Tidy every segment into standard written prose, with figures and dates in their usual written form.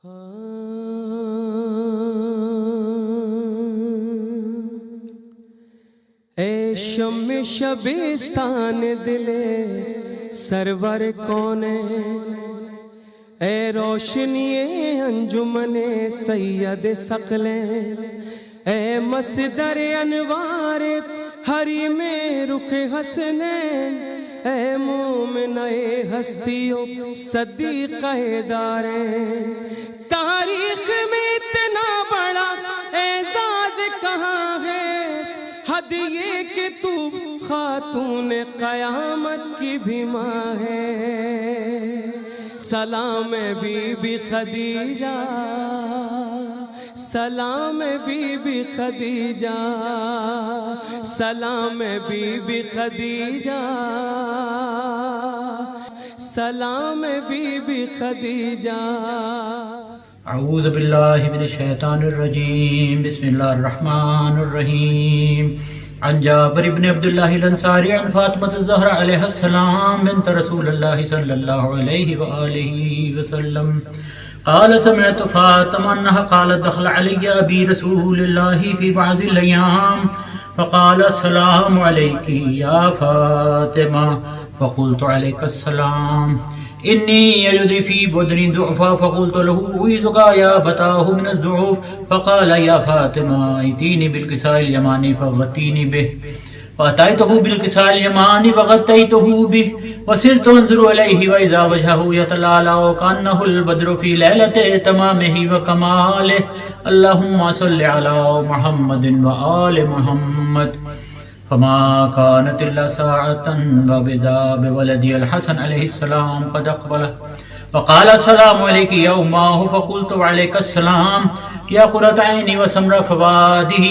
اے شم شبستان دلے سرور کون اے روشنی انجمن سید ثقلین، اے مصدر انوار حریم رخ حسنین، اے مومن اے ہستیوں صدیقہ دارین، تاریخ میں اتنا بڑا اعزاز کہاں ہے، حد یہ کہ تو خاتون قیامت کی بھی ماں ہے۔ سلام بی بی خدیجہ، سلام بی بی خدیجہ، سلام بی بی خدیجہ، سلام بی بی خدیجہ۔ اعوذ باللہ من الشیطان الرجیم، بسم اللہ الرحمن الرحیم۔ عن جابر بن عبداللہ الانصاری عن فاطمة الزہرا علیہ السلام بنت رسول اللہ صلی اللہ علیہ وآلہ وسلم قال سمعت فاطمة انها قالت دخل علی ابی رسول اللہ فی بعض الايام فقال السلام علیک یا فاطمہ فقلت علیک السلام انی یجد فی بدنی ضعفا فقلت له اعوذک یا بتاه من الضعف فقال یا فاطمہ ائتینی بالکساء الیمانی فغطینی به فأتيته بالكساء اليماني فغطيته به وسرت انظر إليه وإذا وجهه يتلالى كأنه البدر في ليلة تمامه وكماله اللهم صل على محمد وآل محمد فما كانت إلا ساعة وبدا بولدي الحسن عليه السلام قد أقبله وقال السلام عليك يا أماه فقلت وعليك السلام يا قرة عيني وسمر فؤاده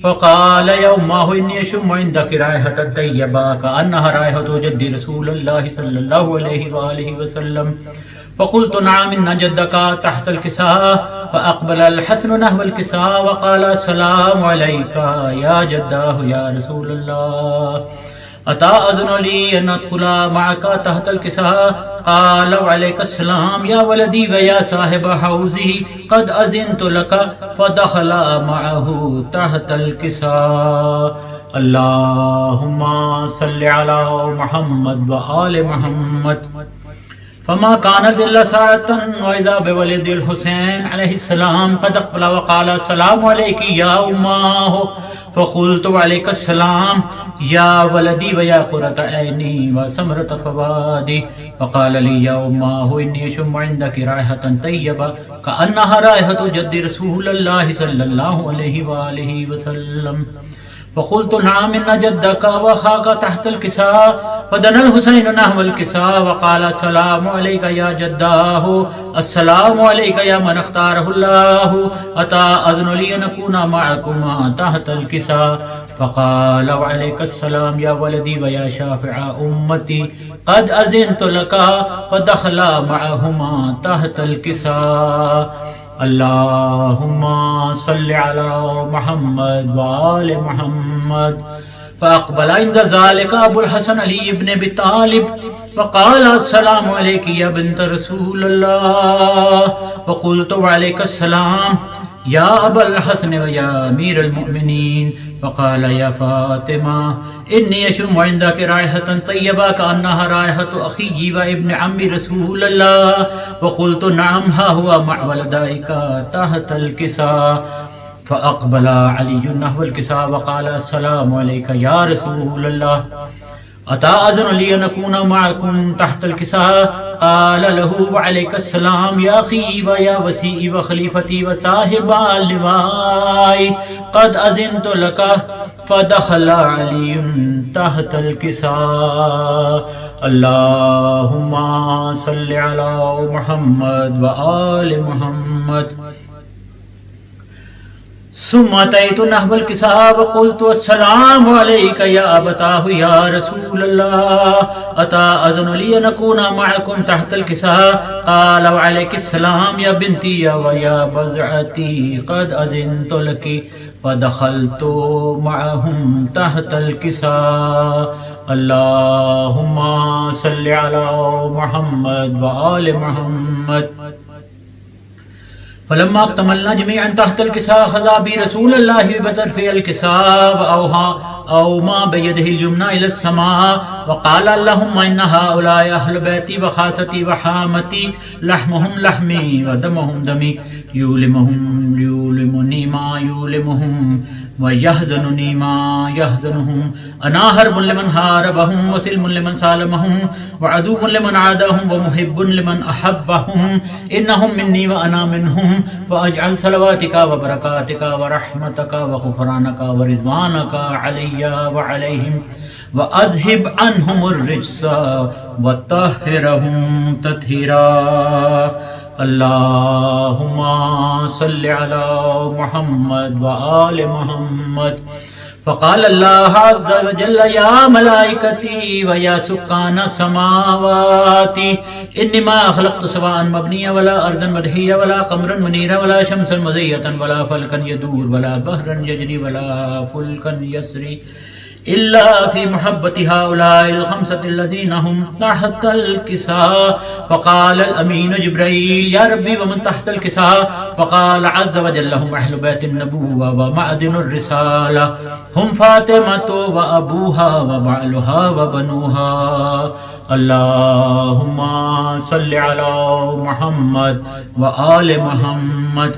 فقال يا أماه إني أشم عندك رائحة طيبة كأنها رائحة جد رسول الله صلى الله عليه وآله وسلم فقلت نعم إن جدك تحت الكساء فأقبل الحسن نحو الكساء وقال السلام عليك يا جداه يا رسول الله أتأذن لي أن أدخل معك تحت الكساء قال وعليك السلام يا ولدي ويا صاحب حوزه قد أذنت لك فدخل معه تحت الكساء اللهم صل على محمد وآل محمد فما كانت إلا ساعة وإذا بولد الحسين عليه السلام قد أقبل وقال السلام عليك يا أماه فقلت وعليك السلام يا ولدي ويا قرة عيني وسمرة فؤادي فقال لي يا أماه إني أشم عندك رائحة طيبة كأنها رائحة جد رسول الله صلى الله عليه وآله وسلم فقلت نعم إن جدك وأخاك تحت الكساء فدنا الحسين نحو الكساء وقال السلام عليك يا جداه السلام عليك يا من اختاره الله أتأذن لي أن أكون معكما تحت الكساء فقال وعليك السلام يا ولدي ويا شافع أمتي قد أذنت لك فدخل معهما تحت الكساء اللهم صل على محمد وآل محمد فأقبل عند ذلك أبو الحسن علي بن أبي طالب فقال السلام عليك يا بنت رسول الله فقلت وعليك السلام يا أبا الحسن ويا أمير المؤمنين فقال يا فاطمة إني أشم عندك رائحة طيبة كأنها رائحة أخي وابن عم رسول الله فقلت نعم ها هو مع ولديك تحت الكساء فأقبل علي نحو الكساء وقال السلام عليك يا رسول الله أتأذن لي أن أكون معكم تحت الكساء قال له وعليك السلام يا أخي ويا وسيء وخليفتي وصاحب اللواء قد أذنت لك فدخل علي تحت الكساء اللهم صل على محمد وآل محمد ثم أتيت نحو الكساء وقلت السلام عليك يا أبتاه يا رسول الله أتأذن لي أن أكون معكم تحت الكساء قال وعليك السلام يا بنتي ويا بزعتي قد أذنت لك فدخلت معهم تحت الكساء اللهم صل على محمد وآل محمد فلما اكتملنا جميعا تحت الكساء خذا بي رسول الله بطرف الكساء وأومى بيده اليمنى إلى السماء وقال اللهم إن هؤلاء أهل بيتي وخاصتي وحامتي لحمهم لحمي ودمهم دمي يؤلمني ما يؤلمهم ويحزنني ما يحزنهم أنا حرب لمن حاربهم وسلم لمن سالمهم وعدو لمن عاداهم ومحب لمن أحبهم إنهم مني وأنا منهم فأجعل صلواتك وبركاتك ورحمتك وغفرانك ورضوانك علي وعليهم وأذهب عنهم الرجس وطهرهم تطهيرا اللهم صل على محمد وآل محمد فقال الله عز وجل يا ملائكتي ويا سكان السماوات إنما خلقت سواء مبنيا ولا أرضا مدحيا ولا قمرا منيرا ولا شمسا مزية ولا فلكا يدور ولا بحرا يجري ولا فلكا يسري إلا في محبة هؤلاء الخمسة الذين هم تحت الكساء فقال الأمين جبريل يا ربي ومن تحت الكساء فقال عز وجل هم أهل بيت النبوة ومعدن الرسالة هم فاطمة وأبوها وبعلها وبنوها اللهم صل على محمد وآل محمد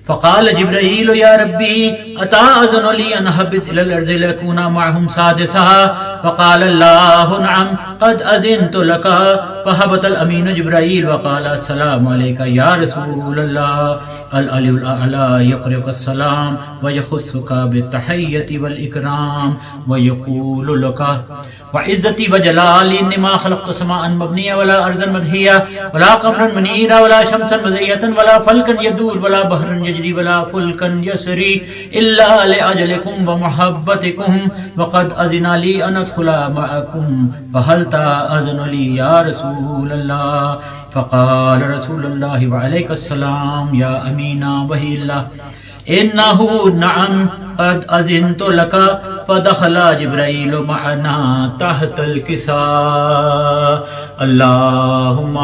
فقال جبرائيل يا ربي أتأذن لي أن أهبط إلى الأرض لأكون معهم سادسا فقال الله نعم قد أذنت لك فهبط الأمين جبرائيل وقال السلام عليك يا رسول الله العلي الأعلى يقرئك السلام ويخصك بالتحية والإكرام ويقول لك وعزتي وجلالي إنما خلقت سماء مبنية ولا أرضا مدحية ولا قمرا منيرا ولا شمسا مزية ولا فلكا يدور ولا بحرا يجري ولا فلكا يسري إلا لأجلكم ومحبتكم وقد أذن لي أن أدخل معكم فهل تأذن لي يا رسول الله فقال رسول الله وعليك السلام يا أمينا وهي الله إنه نعم قد أذنت لك فدخل جبرائيل معنا تحت الكساء اللهم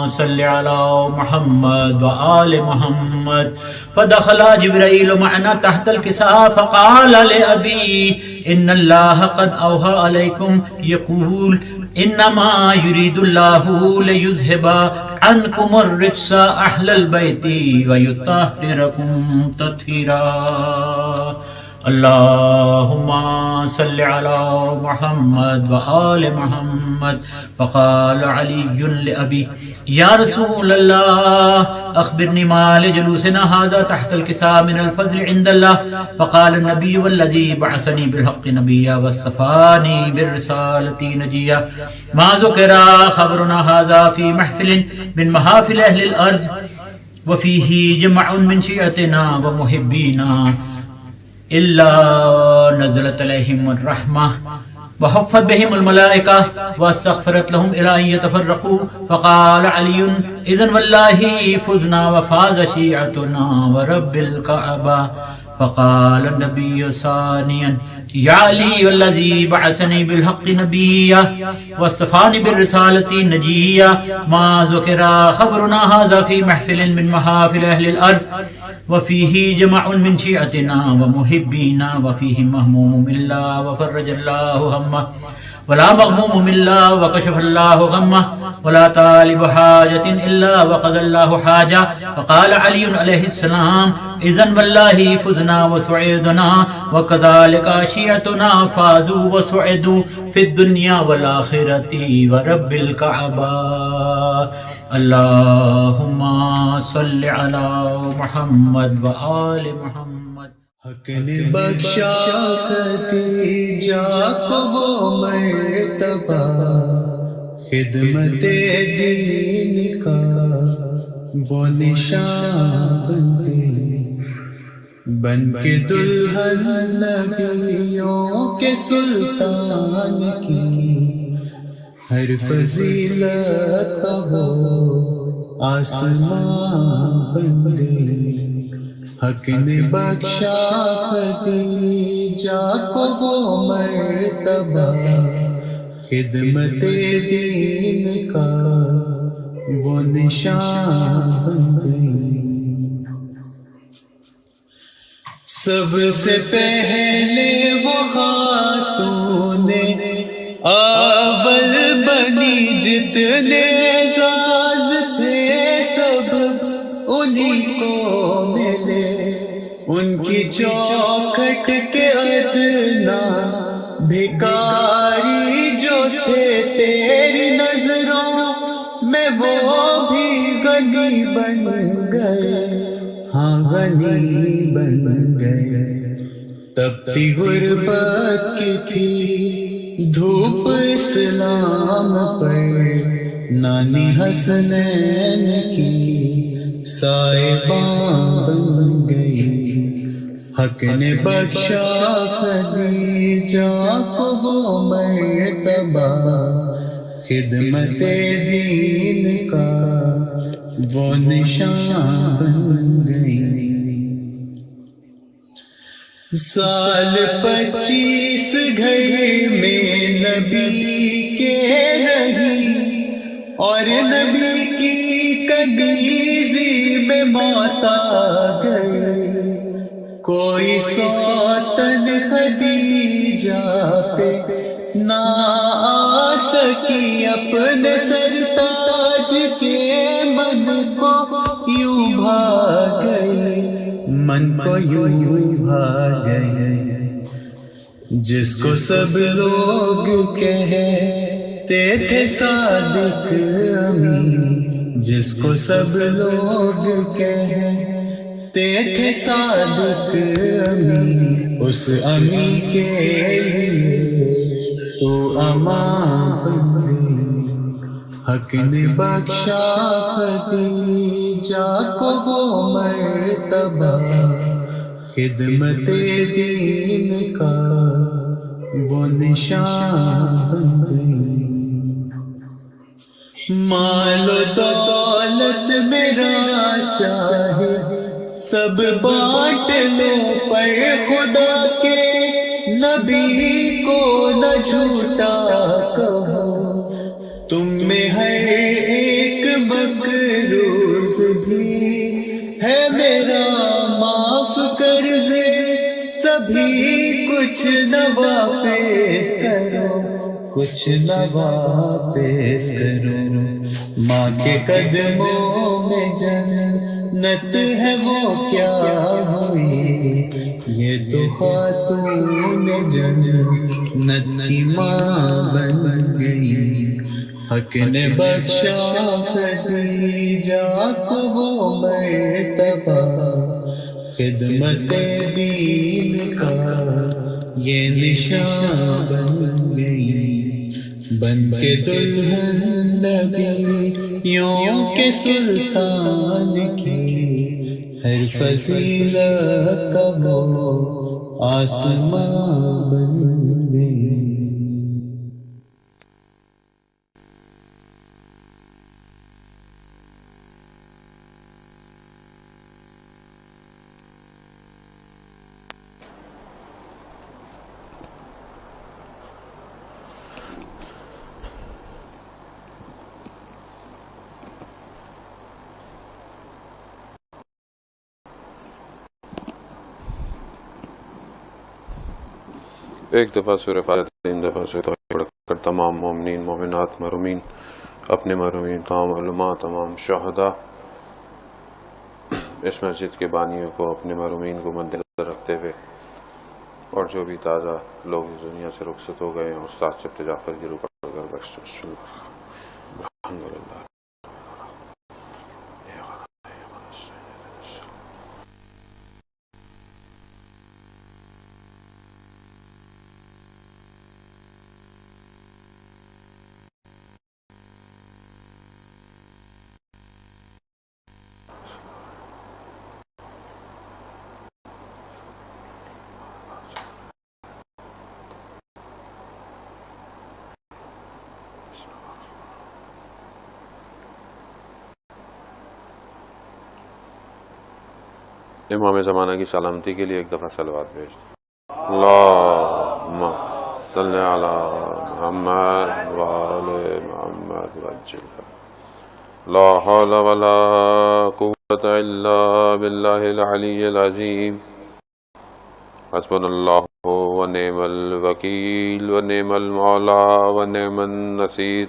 صل على محمد وآل محمد فدخل جبرائيل معنا تحت الكساء فقال لأبي إن الله قد أوحى عليكم يقول إنما يريد الله ليذهب عنكم الرجس أهل البيت ويطهركم تطهيرا اللهم صل على محمد وآل محمد فقال علي لأبي يا رسول الله أخبرني ما لجلوسنا هذا تحت الكساء من الفضل عند الله فقال النبي والذي بعثني بالحق نبيا واصطفاني بالرسالة نجيا ما ذكر خبرنا هذا في محفل من محافل أهل الأرض وفيه جمع من شيعتنا ومحبينا إلا نزلت عليهم الرحمة وحفت بهم الملائكة واستغفرت لهم إلى أن يتفرقوا فقال علي إذن والله فزنا وفاز شيعتنا ورب الكعبة فقال النبي ثانيا يا علي والذي بعثني بالحق نبيا واصطفاني بالرسالة نجيا ما ذكر خبرنا هذا في محفل من محافل أهل الأرض وفيه جمع من شيعتنا ومحبينا وفيه مهموم الله وفرج الله همه ولا مغموم إلا وكشف الله غمه ولا طالب حاجة إلا وقضى الله حاجة فقال علي عليه السلام إذن والله فزنا وسعيدنا وكذلك شيعتنا فازوا وسعدوا في الدنيا والآخرة ورب الكعبة اللهم صل على محمد وآل محمد حق نے بخشا ختیجہ کو وہ مرتبہ خدمت دین کا وہ نشان بن کے دلہن نبیوں کے سلطان کی ہر فضیلت کا وہ آسمان بن گئی حق نے بخشا خدیجہ کو وہ مرتبہ خدمت دین کا وہ نشان بن گئی سب سے پہلے وہ خاتون اول بنی، جتنے اعزاز تھے سب انہی کو ملے، ان کی چوکھٹ کے ادنا بھکاری جو تھے تیری نظروں میں وہ بھی غنی بن گئے، ہاں غنی بن گئے۔ تپتی غربت کی تھی دھوپ اسلام پر، نانی حسنین کی سائباں بن گئی، حق نے بخشا خدیجہ کو وہ مرتبہ، خدمت دین کا وہ نشان بن گئی۔ سال 25 گھر میں نبی کے رہی، اور نبی کی کنیزی میں موت آ گئی، کوئی سوتن خدیجہ پہ نہ آ سکی، اپنے سرتاج کے من کو یوں بھا گئی، من کو یوں بھا گئی۔ جس کو سب لوگ کہتے تھے صادق امین، جس کو سب لوگ کہتے تھے صادق امین، اس امی کے لیے تو امان بن گئی۔ حق نے بخشا خدیجہ کو وہ مرتبہ، خدمت دین کا وہ نشان بن گئی۔ مال و دولت میرا چاہے سب بانٹ لو، پر خدا کے نبی کو نہ جھوٹا کہو، تم میں ہر ایک مقروض بھی ہے میرا معاف قرض، سبھی کچھ نہ واپس کرو، کچھ نہ واپس کرو۔ ماں کے قدموں میں جنت ہے وہ کیا ہوئی، یہ تو خاتون جنت کی ماں بن گئی۔ حق نے بخشا خدیجہ کو وہ مرتبہ، خدمت دین کا یہ نشان بن گئی، بن کے دلہن نبیوں کے سلطان کی، ہر فضیلت کا وہ آسمان بن گئی۔ ایک دفعہ سورہ فاتحہ 3 دفعہ سے توحید پڑھ کر تمام مومنین مومنات مرحومین، اپنے مرحومین، تمام علماء، تمام شہداء، اس مسجد کے بانیوں کو، اپنے مرحومین کو مد نظر رکھتے ہوئے، اور جو بھی تازہ لوگ اس دنیا سے رخصت ہو گئے ہیں، استاد سبت جعفر کی روح پڑھ کر بخش۔ بسم اللہ الحمدللہ۔ امام زمانہ کی سلامتی کے لیے ایک دفعہ صلوات بھیج دیں۔ اللہم صلی علی محمد وآل محمد وعجل لا حول ولا قوة الا باللہ العلی العظیم۔ حسبنا اللہ ونعم الوکیل ونعم المولا ونعم النصیر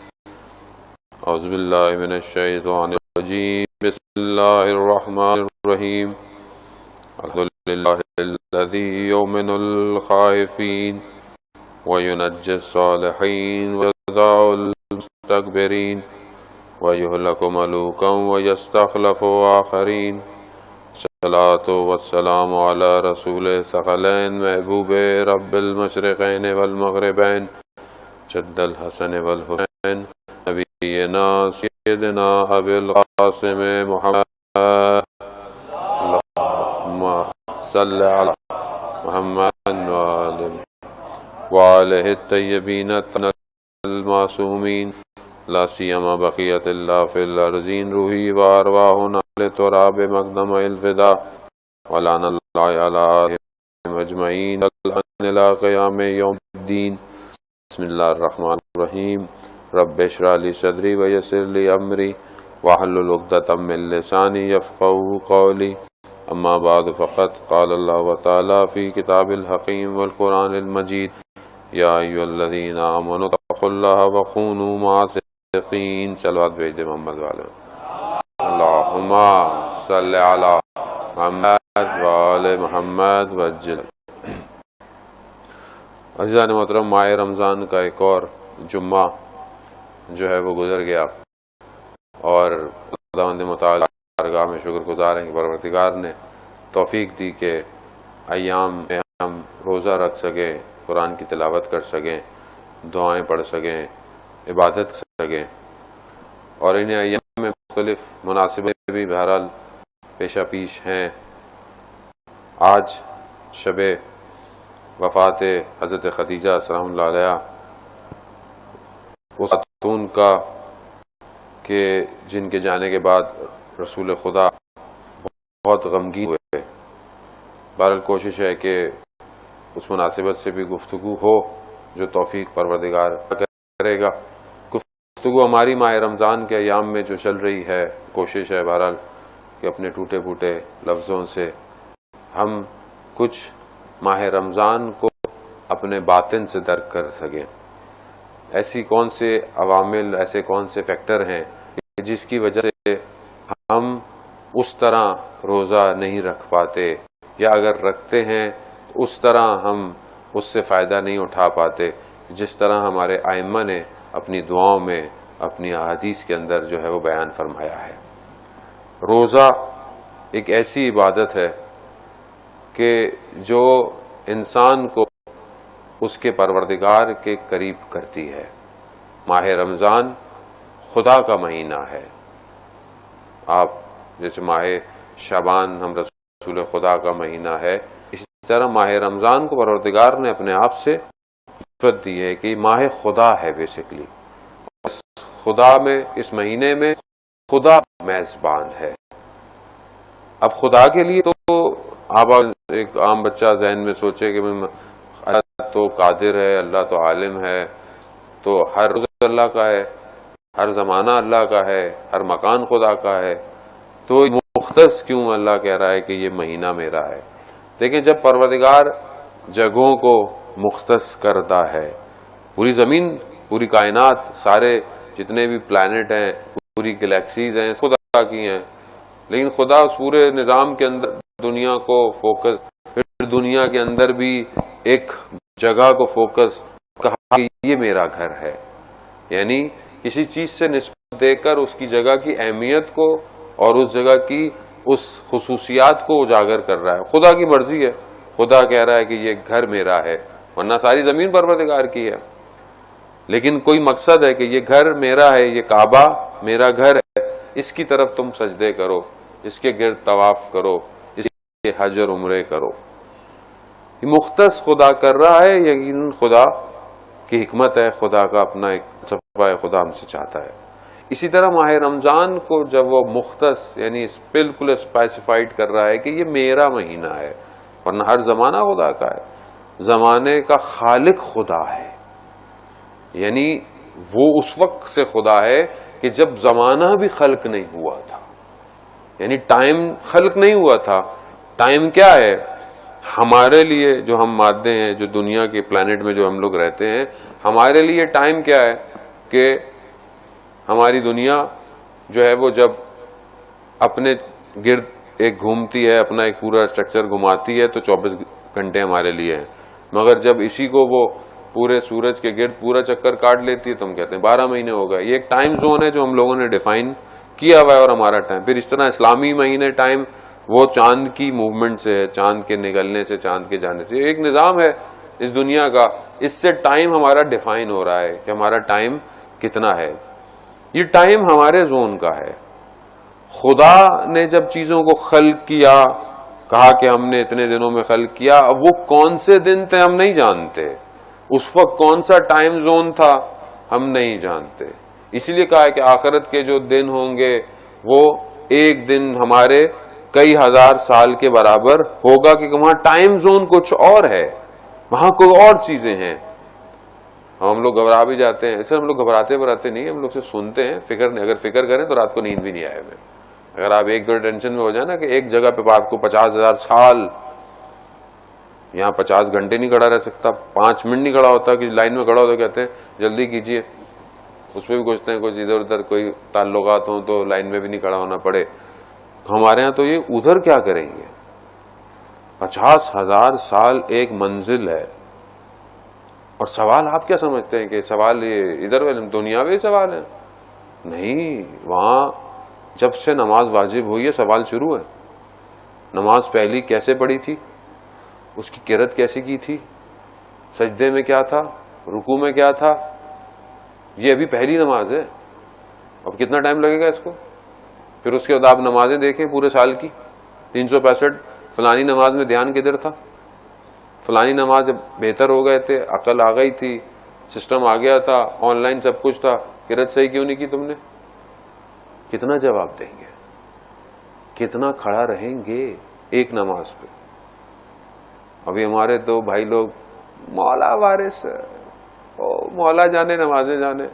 اعوذ باللہ من الشیطان الرجیم بسم اللہ الرحمن الرحیم الحمدللہ الذی یؤمن الخائفین وینجی الصالحین ویضع المستکبرین ویہلک ملوکا ویستخلف آخرین الصلاة والسلام علی رسول ثقلین محبوب رب المشرقین والمغربین جد الحسن والحسین نبینا سیدنا ابی القاسم محمد اللہم صلی علی محمد وآلہ الطیبین المعصومین لا سیما بقیت اللہ فی الارضین روحی وارواحنا لتراب مقدم الفدا ولعن اللہ علی آلہم اجمعین الى قیام یوم الدین بسم اللہ الرحمن الرحیم رب اشرح لی صدری ویسر لی امری واحلل عقدۃ من لسانی یفقہوا قولی اما بعد فقد قال اللہ تعالی فی کتاب الحکیم والقرآن المجید یا ایھا الذین آمنوا اتقوا اللہ وکونوا مع الصادقین صلوات بھیج دے محمد والے اللہم صلی علی محمد وآل محمد وجل عزیزان محترم ماہ رمضان کا ایک اور جمعہ جو ہے وہ گزر گیا اور خداوند متعال بارگاہ میں شکر گزار ہیں کہ پروردگار نے توفیق دی کہ ایام میں ہم روزہ رکھ سکیں قرآن کی تلاوت کر سکیں دعائیں پڑھ سکیں عبادت کر سکیں اور انہیں ایام میں مختلف مناسبتیں بھی بہرحال پیشہ پیش ہیں آج شب وفات حضرت خدیجہ سلام اللہ علیہ اس خاتون کا کہ جن کے جانے کے بعد رسول خدا بہت غمگین ہوئے بہرحال کوشش ہے کہ اس مناسبت سے بھی گفتگو ہو جو توفیق پروردگار کرے گا گفتگو ہماری ماہ رمضان کے ایام میں جو چل رہی ہے کوشش ہے بہرحال کہ اپنے ٹوٹے پھوٹے لفظوں سے ہم کچھ ماہ رمضان کو اپنے باطن سے درک کر سکیں ایسی کون سے عوامل ایسے کون سے فیکٹر ہیں جس کی وجہ سے ہم اس طرح روزہ نہیں رکھ پاتے یا اگر رکھتے ہیں تو اس طرح ہم اس سے فائدہ نہیں اٹھا پاتے جس طرح ہمارے ائمہ نے اپنی دعاؤں میں اپنی احادیث کے اندر جو ہے وہ بیان فرمایا ہے روزہ ایک ایسی عبادت ہے کہ جو انسان کو اس کے پروردگار کے قریب کرتی ہے ماہ رمضان خدا کا مہینہ ہے آپ جیسے ماہ شعبان ہم رسول خدا کا مہینہ ہے اسی طرح ماہ رمضان کو پروردگار نے اپنے آپ سے نسبت دی ہے کہ ماہ خدا ہے بیسکلی خدا میں اس مہینے میں خدا میزبان ہے اب خدا کے لیے تو آپ ایک عام بچہ ذہن میں سوچے کہ اللہ تو قادر ہے اللہ تو عالم ہے تو ہر روز اللہ کا ہے ہر زمانہ اللہ کا ہے ہر مکان خدا کا ہے تو مختص کیوں اللہ کہہ رہا ہے کہ یہ مہینہ میرا ہے دیکھیں جب پروردگار جگہوں کو مختص کرتا ہے پوری زمین پوری کائنات سارے جتنے بھی پلانٹ ہیں پوری گلیکسیز ہیں خدا کی ہیں لیکن خدا اس پورے نظام کے اندر دنیا کو فوکس پھر دنیا کے اندر بھی ایک جگہ کو فوکس کہا کہ یہ میرا گھر ہے یعنی کسی چیز سے نسبت دے کر اس کی جگہ کی اہمیت کو اور اس جگہ کی اس خصوصیات کو اجاگر کر رہا ہے خدا کی مرضی ہے خدا کہہ رہا ہے کہ یہ گھر میرا ہے ورنہ ساری زمین پروردگار کی ہے لیکن کوئی مقصد ہے کہ یہ گھر میرا ہے یہ کعبہ میرا گھر ہے اس کی طرف تم سجدے کرو اس کے گرد طواف کرو اس کے حج اور عمرے کرو یہ مختص خدا کر رہا ہے یقیناً خدا کی حکمت ہے خدا کا اپنا ایک صفحہ خدا ہم سے چاہتا ہے اسی طرح ماہ رمضان کو جب وہ مختص یعنی بالکل اسپیسیفائڈ کر رہا ہے کہ یہ میرا مہینہ ہے ورنہ ہر زمانہ خدا کا ہے زمانے کا خالق خدا ہے یعنی وہ اس وقت سے خدا ہے کہ جب زمانہ بھی خلق نہیں ہوا تھا یعنی ٹائم خلق نہیں ہوا تھا ٹائم کیا ہے ہمارے لیے جو ہم مادے ہیں، جو دنیا کے پلانٹ میں جو ہم لوگ رہتے ہیں، ہمارے لیے ٹائم کیا ہے کہ ہماری دنیا جو ہے وہ جب اپنے گرد ایک گھومتی ہے، اپنا ایک پورا اسٹرکچر گھماتی ہے، تو 24 گھنٹے ہمارے لیے ہیں. مگر جب اسی کو وہ پورے سورج کے گرد پورا چکر کاٹ لیتی ہے تو ہم کہتے ہیں 12 مہینے ہو گئے. یہ ایک ٹائم زون ہے جو ہم لوگوں نے ڈیفائن کیا ہوا ہے، اور ہمارا ٹائم. پھر اس طرح اسلامی مہینے ٹائم وہ چاند کی موومنٹ سے ہے، چاند کے نکلنے سے، چاند کے جانے سے. ایک نظام ہے اس دنیا کا، اس سے ٹائم ہمارا ڈیفائن ہو رہا ہے کہ ہمارا ٹائم کتنا ہے. یہ ٹائم ہمارے زون کا ہے. خدا نے جب چیزوں کو خلق کیا، کہا کہ ہم نے اتنے دنوں میں خلق کیا، اب وہ کون سے دن تھے ہم نہیں جانتے، اس وقت کون سا ٹائم زون تھا ہم نہیں جانتے. اسی لیے کہا ہے کہ آخرت کے جو دن ہوں گے وہ ایک دن ہمارے کئی ہزار سال کے برابر ہوگا، کہ وہاں ٹائم زون کچھ اور ہے، وہاں کوئی اور چیزیں ہیں. ہم لوگ گھبرا بھی جاتے ہیں. ایسے ہم لوگ گھبراتے نہیں، ہم لوگ سے سنتے ہیں. اگر فکر کریں تو رات کو نیند بھی نہیں آئے ہمیں. اگر آپ ایک دو ٹینشن میں ہو جائے نا کہ ایک جگہ پہ آپ کو 50,000 سال، یہاں 50 گھنٹے نہیں کھڑا رہ سکتا، 5 منٹ نہیں کھڑا ہوتا، کہ لائن میں کھڑا ہوتا کہتے ہیں جلدی کیجئے. اس پہ بھی پوچھتے ہیں کچھ ادھر ادھر کوئی تعلقات ہوں تو لائن میں بھی نہیں کھڑا ہونا پڑے. ہمارے ہاں تو یہ ادھر کیا کریں گے؟ 50,000 سال ایک منزل ہے. اور سوال آپ کیا سمجھتے ہیں کہ سوال یہ ادھر دنیاوی سوال ہے؟ نہیں، وہاں جب سے نماز واجب ہوئی ہے سوال شروع ہے. نماز پہلی کیسے پڑھی تھی، اس کی قرأت کیسی کی تھی، سجدے میں کیا تھا، رکوع میں کیا تھا. یہ ابھی پہلی نماز ہے. اب کتنا ٹائم لگے گا اس کو؟ پھر اس کے بعد آپ نمازیں دیکھیں پورے سال کی 365. فلانی نماز میں دھیان کدھر تھا، فلانی نماز جب بہتر ہو گئے تھے، عقل آ گئی تھی، سسٹم آ گیا تھا، آن لائن سب کچھ تھا، قرأت صحیح کیوں نہیں کی تم نے؟ کتنا جواب دیں گے؟ کتنا کھڑا رہیں گے ایک نماز پہ؟ ابھی ہمارے تو بھائی لوگ مولا وارث، مولا جانے نمازیں جانے.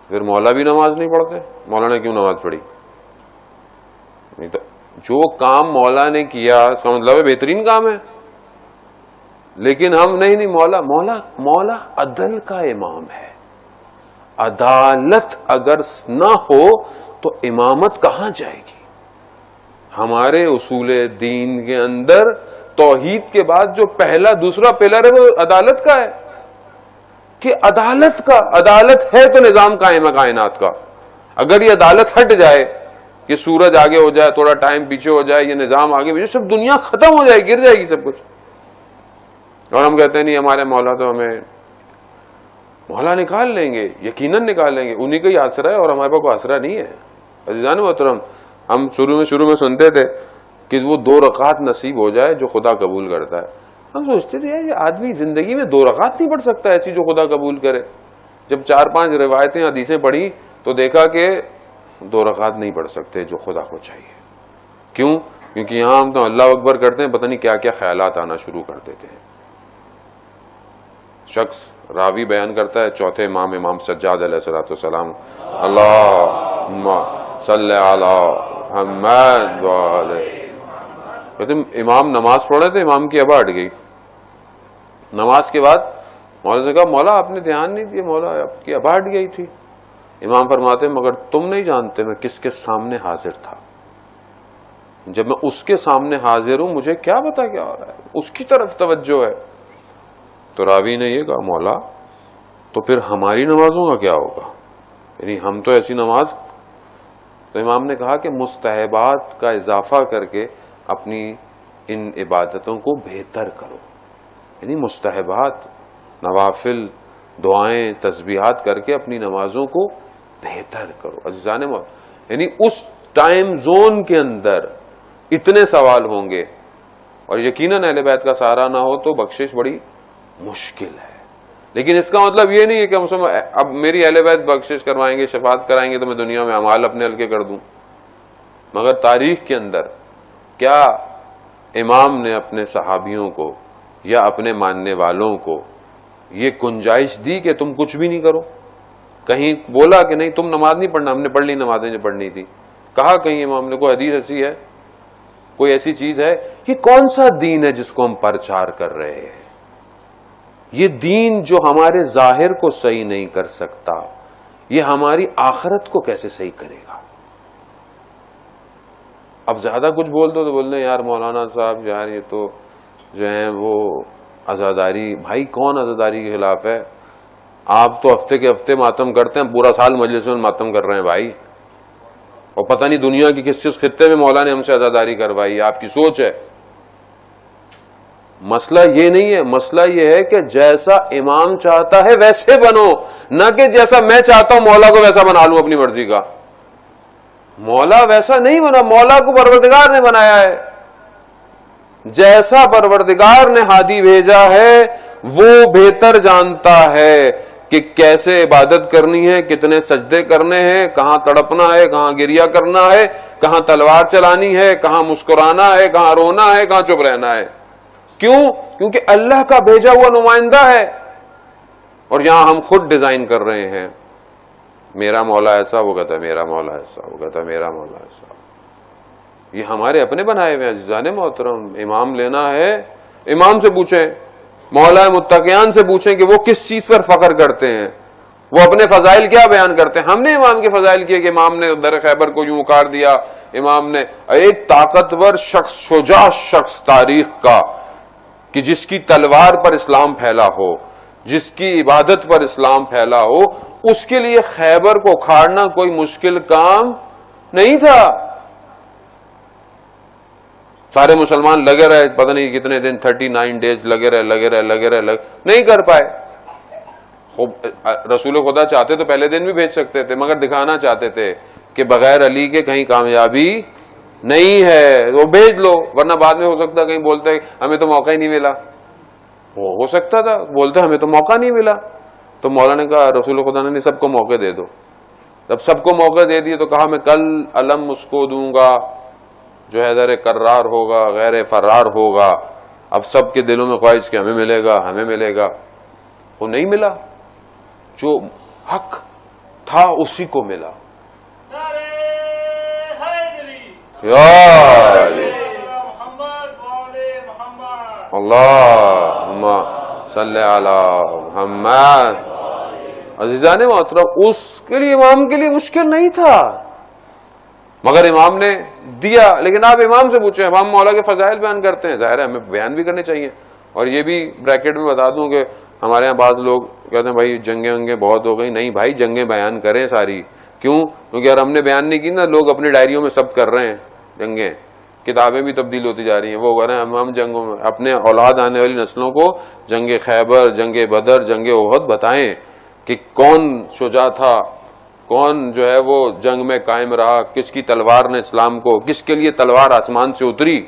پھر مولا بھی نماز نہیں پڑھتے. مولا نے کیوں نماز پڑھی؟ نہیں تو جو کام مولا نے کیا اس کا مطلب ہے بہترین کام ہے. لیکن ہم نہیں مولا عدل کا امام ہے. عدالت اگر نہ ہو تو امامت کہاں جائے گی؟ ہمارے اصول دین کے اندر توحید کے بعد جو پہلا دوسرا پلر ہے وہ عدالت کا ہے. کہ عدالت ہے تو نظام قائم ہے کائنات کا. اگر یہ عدالت ہٹ جائے کہ سورج آگے ہو جائے، تھوڑا ٹائم پیچھے ہو جائے، یہ نظام آگے پیچھے، سب دنیا ختم ہو جائے، گر جائے گی سب کچھ. اور ہم کہتے ہیں نہیں ہمارے مولا تو ہمیں مولا نکال لیں گے، یقیناً نکال لیں گے، انہی کا ہی آسرا ہے اور ہمارے پاس کوئی آسرا نہیں ہے. عزیزان محترم، ہم شروع میں سنتے تھے کہ وہ 2 رکعت نصیب ہو جائے جو خدا قبول کرتا ہے. ہم سوچتے تھے یہ آدمی زندگی میں 2 رکعت نہیں پڑھ سکتا ایسی جو خدا قبول کرے. جب 4-5 روایتیں حدیثیں پڑھی تو دیکھا کہ 2 رکعت نہیں پڑھ سکتے جو خدا کو چاہیے. کیوں؟ کیونکہ یہاں ہم تو اللہ اکبر کرتے ہیں، پتہ نہیں کیا کیا خیالات آنا شروع کر دیتے ہیں. شخص راوی بیان کرتا ہے چوتھے امام سجاد علیہ الصلوۃ والسلام، اللہم صلی علی محمد وعلی. کہتے امام نماز پڑھ رہے تھے، امام کی ابا ہٹ گئی. نماز کے بعد مولا سے کہا مولا آپ نے دھیان نہیں دیا، مولا آپ کی ابا ہٹ گئی تھی. امام فرماتے مگر تم نہیں جانتے میں کس کے سامنے حاضر تھا. جب میں اس کے سامنے حاضر ہوں مجھے کیا پتا کیا ہو رہا ہے، اس کی طرف توجہ ہے. تو راوی نے یہ کہا مولا تو پھر ہماری نمازوں کا کیا ہوگا، یعنی ہم تو ایسی نماز. تو امام نے کہا کہ مستحبات کا اضافہ کر کے اپنی ان عبادتوں کو بہتر کرو. یعنی مستحبات، نوافل، دعائیں، تسبیحات کر کے اپنی نمازوں کو بہتر کرو. عزیزان یعنی اس ٹائم زون کے اندر اتنے سوال ہوں گے، اور یقیناً اہل بیت کا سہارا نہ ہو تو بخشش بڑی مشکل ہے. لیکن اس کا مطلب یہ نہیں ہے کہ اب میری اہل بیت بخشش کروائیں گے، شفاعت کرائیں گے تو میں دنیا میں اعمال اپنے ہلکے کر دوں. مگر تاریخ کے اندر کیا امام نے اپنے صحابیوں کو یا اپنے ماننے والوں کو یہ گنجائش دی کہ تم کچھ بھی نہیں کرو؟ کہیں بولا کہ نہیں تم نماز نہیں پڑھنا، ہم نے پڑھ لی نمازیں جو پڑھنی تھی؟ کہا کہیں امام نے کوئی حدیث ایسی ہے کوئی ایسی چیز ہے؟ یہ کون سا دین ہے جس کو ہم پرچار کر رہے ہیں؟ یہ دین جو ہمارے ظاہر کو صحیح نہیں کر سکتا، یہ ہماری آخرت کو کیسے صحیح کرے گا؟ اب زیادہ کچھ بول دو تو بولنے یار مولانا صاحب یار یہ تو جو ہیں وہ عزاداری. بھائی کون عزاداری کے خلاف ہے؟ آپ تو ہفتے کے ہفتے ماتم کرتے ہیں، پورا سال مجلس میں ماتم کر رہے ہیں بھائی، اور پتہ نہیں دنیا کی کس خطے میں مولا نے ہم سے عزاداری کروائی ہے. آپ کی سوچ ہے. مسئلہ یہ نہیں ہے، مسئلہ یہ ہے کہ جیسا امام چاہتا ہے ویسے بنو، نہ کہ جیسا میں چاہتا ہوں مولا کو ویسا بنا لوں اپنی مرضی کا. مولا ویسا نہیں بنا، مولا کو پروردگار نے بنایا ہے. جیسا پروردگار نے ہادی بھیجا ہے وہ بہتر جانتا ہے کہ کیسے عبادت کرنی ہے، کتنے سجدے کرنے ہیں، کہاں تڑپنا ہے، کہاں گریا کرنا ہے، کہاں تلوار چلانی ہے، کہاں مسکرانا ہے، کہاں رونا ہے، کہاں چپ رہنا ہے. کیوں؟ کیونکہ اللہ کا بھیجا ہوا نمائندہ ہے. اور یہاں ہم خود ڈیزائن کر رہے ہیں، میرا مولا ایسا، وہ کہتا ہے میرا مولا ایسا، وہ کہتا ہے میرا مولا ایسا. یہ ہمارے اپنے بنائے ہوئے عزیزان محترم. امام لینا ہے امام سے پوچھیں، مولا متقیان سے پوچھیں کہ وہ کس چیز پر فخر کرتے ہیں، وہ اپنے فضائل کیا بیان کرتے ہیں. ہم نے امام کے فضائل کیے کہ امام نے در خیبر کو یوں اکاڑ دیا، امام نے ایک طاقتور شخص، شجاع شخص تاریخ کا کہ جس کی تلوار پر اسلام پھیلا ہو، جس کی عبادت پر اسلام پھیلا ہو، اس کے لیے خیبر کو اکھاڑنا کوئی مشکل کام نہیں تھا. سارے مسلمان لگے رہے، پتہ نہیں کتنے دن، 39 days لگے رہے، نہیں کر پائے. رسول خدا چاہتے تو پہلے دن بھی بھیج سکتے تھے، مگر دکھانا چاہتے تھے کہ بغیر علی کے کہیں کامیابی نہیں ہے، وہ بھیج لو، ورنہ بعد میں ہو سکتا کہیں بولتے ہمیں تو موقع ہی نہیں ملا. وہ ہو سکتا تھا بولتے ہمیں تو موقع نہیں ملا. تو مولا نے کہا، رسول خدا نے سب کو موقع دے دو. جب سب کو موقع دے دیے تو کہا میں کل علم اس کو دوں گا جو حیدر کرار ہوگا، غیر فرار ہوگا. اب سب کے دلوں میں خواہش کہ ہمیں ملے گا، ہمیں ملے گا. وہ نہیں ملا، جو حق تھا اسی کو ملا. یا اللہم صلی علی محمد. عزیزان محترم، اس کے لیے امام کے لیے مشکل نہیں تھا، مگر امام نے دیا. لیکن آپ امام سے پوچھیں، امام مولا کے فضائل بیان کرتے ہیں، ظاہر ہے ہمیں بیان بھی کرنے چاہیے. اور یہ بھی بریکٹ میں بتا دوں کہ ہمارے ہاں بعض لوگ کہتے ہیں بھائی جنگیں بہت ہو گئی. نہیں بھائی، جنگیں بیان کریں ساری. کیوں؟ کیونکہ اگر ہم نے بیان نہیں کی نا، لوگ اپنی ڈائریوں میں سب کر رہے ہیں جنگیں، کتابیں بھی تبدیل ہوتی جا رہی ہیں. وہ کہہ رہے ہیں ہم جنگوں میں اپنے اولاد آنے والی نسلوں کو جنگ خیبر، جنگ بدر، جنگ احد بتائیں کہ کون شجاع تھا، کون جو ہے وہ جنگ میں قائم رہا، کس کی تلوار نے اسلام کو، کس کے لیے تلوار آسمان سے اتری.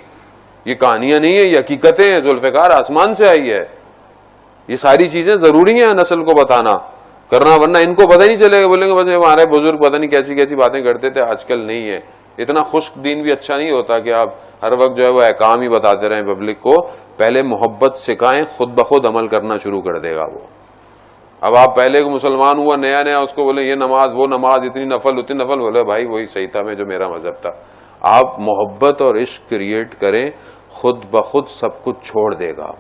یہ کہانیاں نہیں ہیں، یہ حقیقتیں ہیں. ذوالفقار آسمان سے آئی ہے. یہ ساری چیزیں ضروری ہیں نسل کو بتانا کرنا، ورنہ ان کو پتہ نہیں چلے گا. بولیں گے بس ہمارے بزرگ پتہ نہیں کیسی کیسی باتیں کرتے تھے. آج کل نہیں ہے. اتنا خشک دین بھی اچھا نہیں ہوتا کہ آپ ہر وقت جو ہے وہ احکام ہی بتاتے رہیں پبلک کو. پہلے محبت سکھائیں، خود بخود عمل کرنا شروع کر دے گا وہ. اب آپ پہلے کو مسلمان ہوا نیا اس کو بولے یہ نماز وہ نماز، اتنی نفل اتنی نفل، بولے بھائی وہی صحیح تھا میں جو میرا مذہب تھا. آپ محبت اور عشق کریٹ کریں، خود بخود سب کچھ چھوڑ دے گا.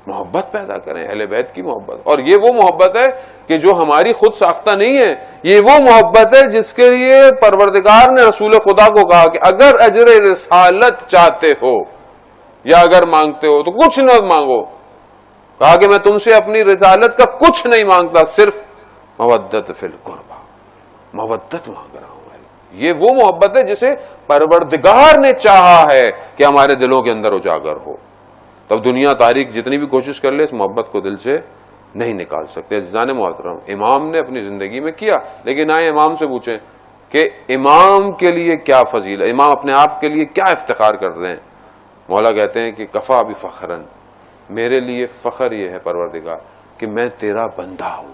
محبت پیدا کریں، اہل بیت کی محبت. اور یہ وہ محبت ہے کہ جو ہماری خود ساختہ نہیں ہے. یہ وہ محبت ہے جس کے لیے پروردگار نے رسول خدا کو کہا کہ اگر اجر رسالت چاہتے ہو یا اگر مانگتے ہو تو کچھ نہ مانگو. کہا کہ میں تم سے اپنی رسالت کا کچھ نہیں مانگتا، صرف مودت فی القربہ، مودت مانگ رہا ہوں. یہ وہ محبت ہے جسے پروردگار نے چاہا ہے کہ ہمارے دلوں کے اندر اجاگر ہو. تب دنیا تاریخ جتنی بھی کوشش کر لے اس محبت کو دل سے نہیں نکال سکتے. عزیزان محترم، امام نے اپنی زندگی میں کیا. لیکن آئے امام سے پوچھیں کہ امام کے لیے کیا فضیلت، امام اپنے آپ کے لیے کیا افتخار کر رہے ہیں. مولا کہتے ہیں کہ کفا بفخرن، میرے لیے فخر یہ ہے پروردگار کہ میں تیرا بندہ ہوں،